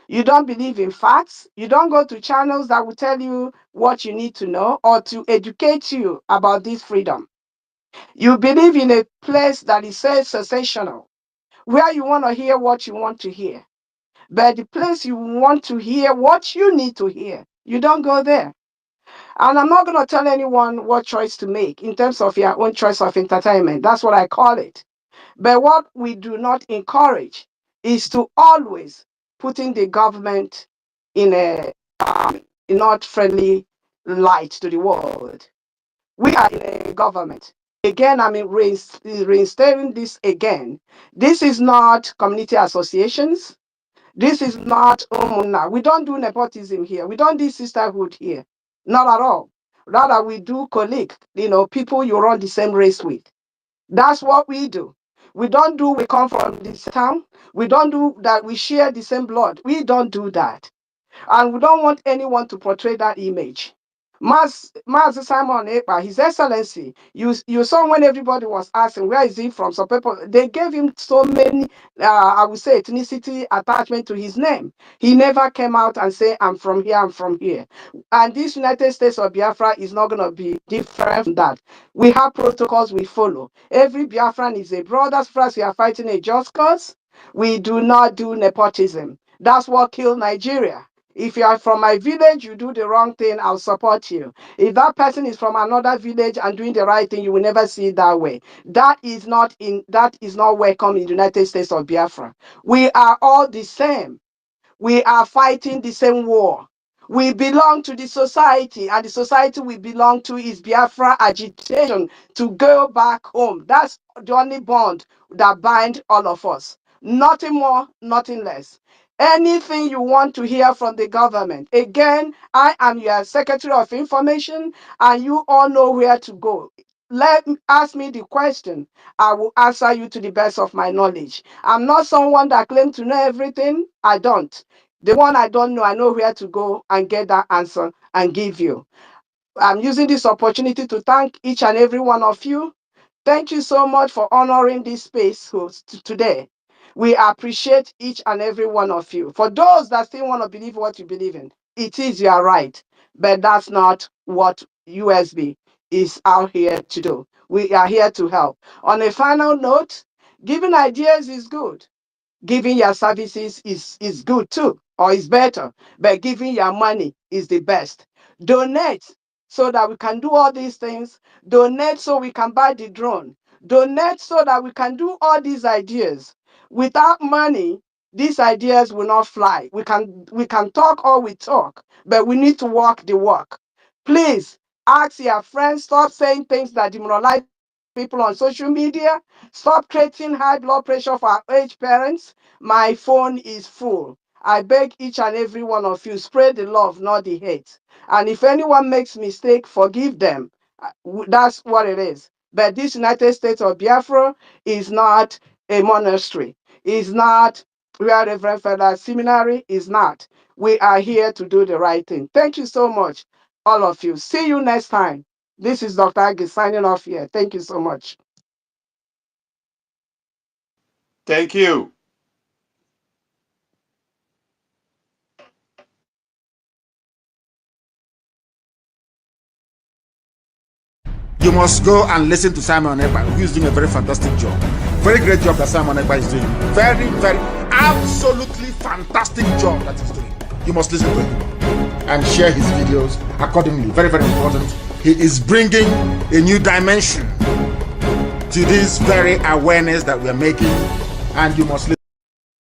you don't believe in facts. You don't go to channels that will tell you what you need to know or to educate you about this freedom. You believe in a place that is sensational, where you want to hear what you want to hear. But the place you want to hear what you need to hear, you don't go there. And I'm not going to tell anyone what choice to make in terms of your own choice of entertainment. That's what I call it. But what we do not encourage is to always putting the government in a not friendly light to the world. We are in a government. Again, I mean, reinstating this again. This is not community associations. This is not Umuna. We don't do nepotism here. We don't do sisterhood here. Not at all. Rather, we do colleague, people you run the same race with. That's what we do. We don't do we come from this town. We don't do that we share the same blood. We don't do that. And we don't want anyone to portray that image. Master Simon Ekpa, His Excellency, you saw when everybody was asking where is he from. Some people they gave him so many, I would say, ethnicity attachment to his name. He never came out and say, "I'm from here. I'm from here." And this United States of Biafra is not going to be different from that. We have protocols we follow. Every Biafran is a brother. First, we are fighting a just cause. We do not do nepotism. That's what killed Nigeria. If you are from my village, you do the wrong thing, I'll support you. If that person is from another village and doing the right thing, you will never see it that way. That is not welcome in the United States of Biafra. We are all the same. We are fighting the same war. We belong to the society, and the society we belong to is Biafra agitation to go back home. That's the only bond that binds all of us. Nothing more, nothing less. Anything you want to hear from the government. Again, I am your Secretary of Information, and you all know where to go. Ask me the question. I will answer you to the best of my knowledge. I'm not someone that claims to know everything. I don't. The one I don't know, I know where to go and get that answer and give you. I'm using this opportunity to thank each and every one of you. Thank you so much for honoring this space today. We appreciate each and every one of you. For those that still want to believe what you believe in, it is your right, but that's not what USB is out here to do. We are here to help. On a final note, giving ideas is good. Giving your services is good too, or is better, but giving your money is the best. Donate so that we can do all these things. Donate so we can buy the drone. Donate so that we can do all these ideas. Without money, these ideas will not fly. We can talk all we talk, but we need to walk the walk. Please ask your friends, stop saying things that demoralize people on social media. Stop creating high blood pressure for our aged parents. My phone is full. I beg each and every one of you, spread the love, not the hate. And if anyone makes mistake, forgive them. That's what it is. But this United States of Biafra is not a monastery. Is not where Reverend Federal Seminary is not. We are here to do the right thing. Thank you so much, all of you. See you next time. This is Dr. Agi signing off here. Thank you so much. Thank you. You must go and listen to Simon Ekpa, who is doing a very fantastic job. Very great job that Simon Ekpa is doing. Very, very, absolutely fantastic job that he's doing. You must listen to him and share his videos accordingly. Very, very important. He is bringing a new dimension to this very awareness that we are making, and you must listen.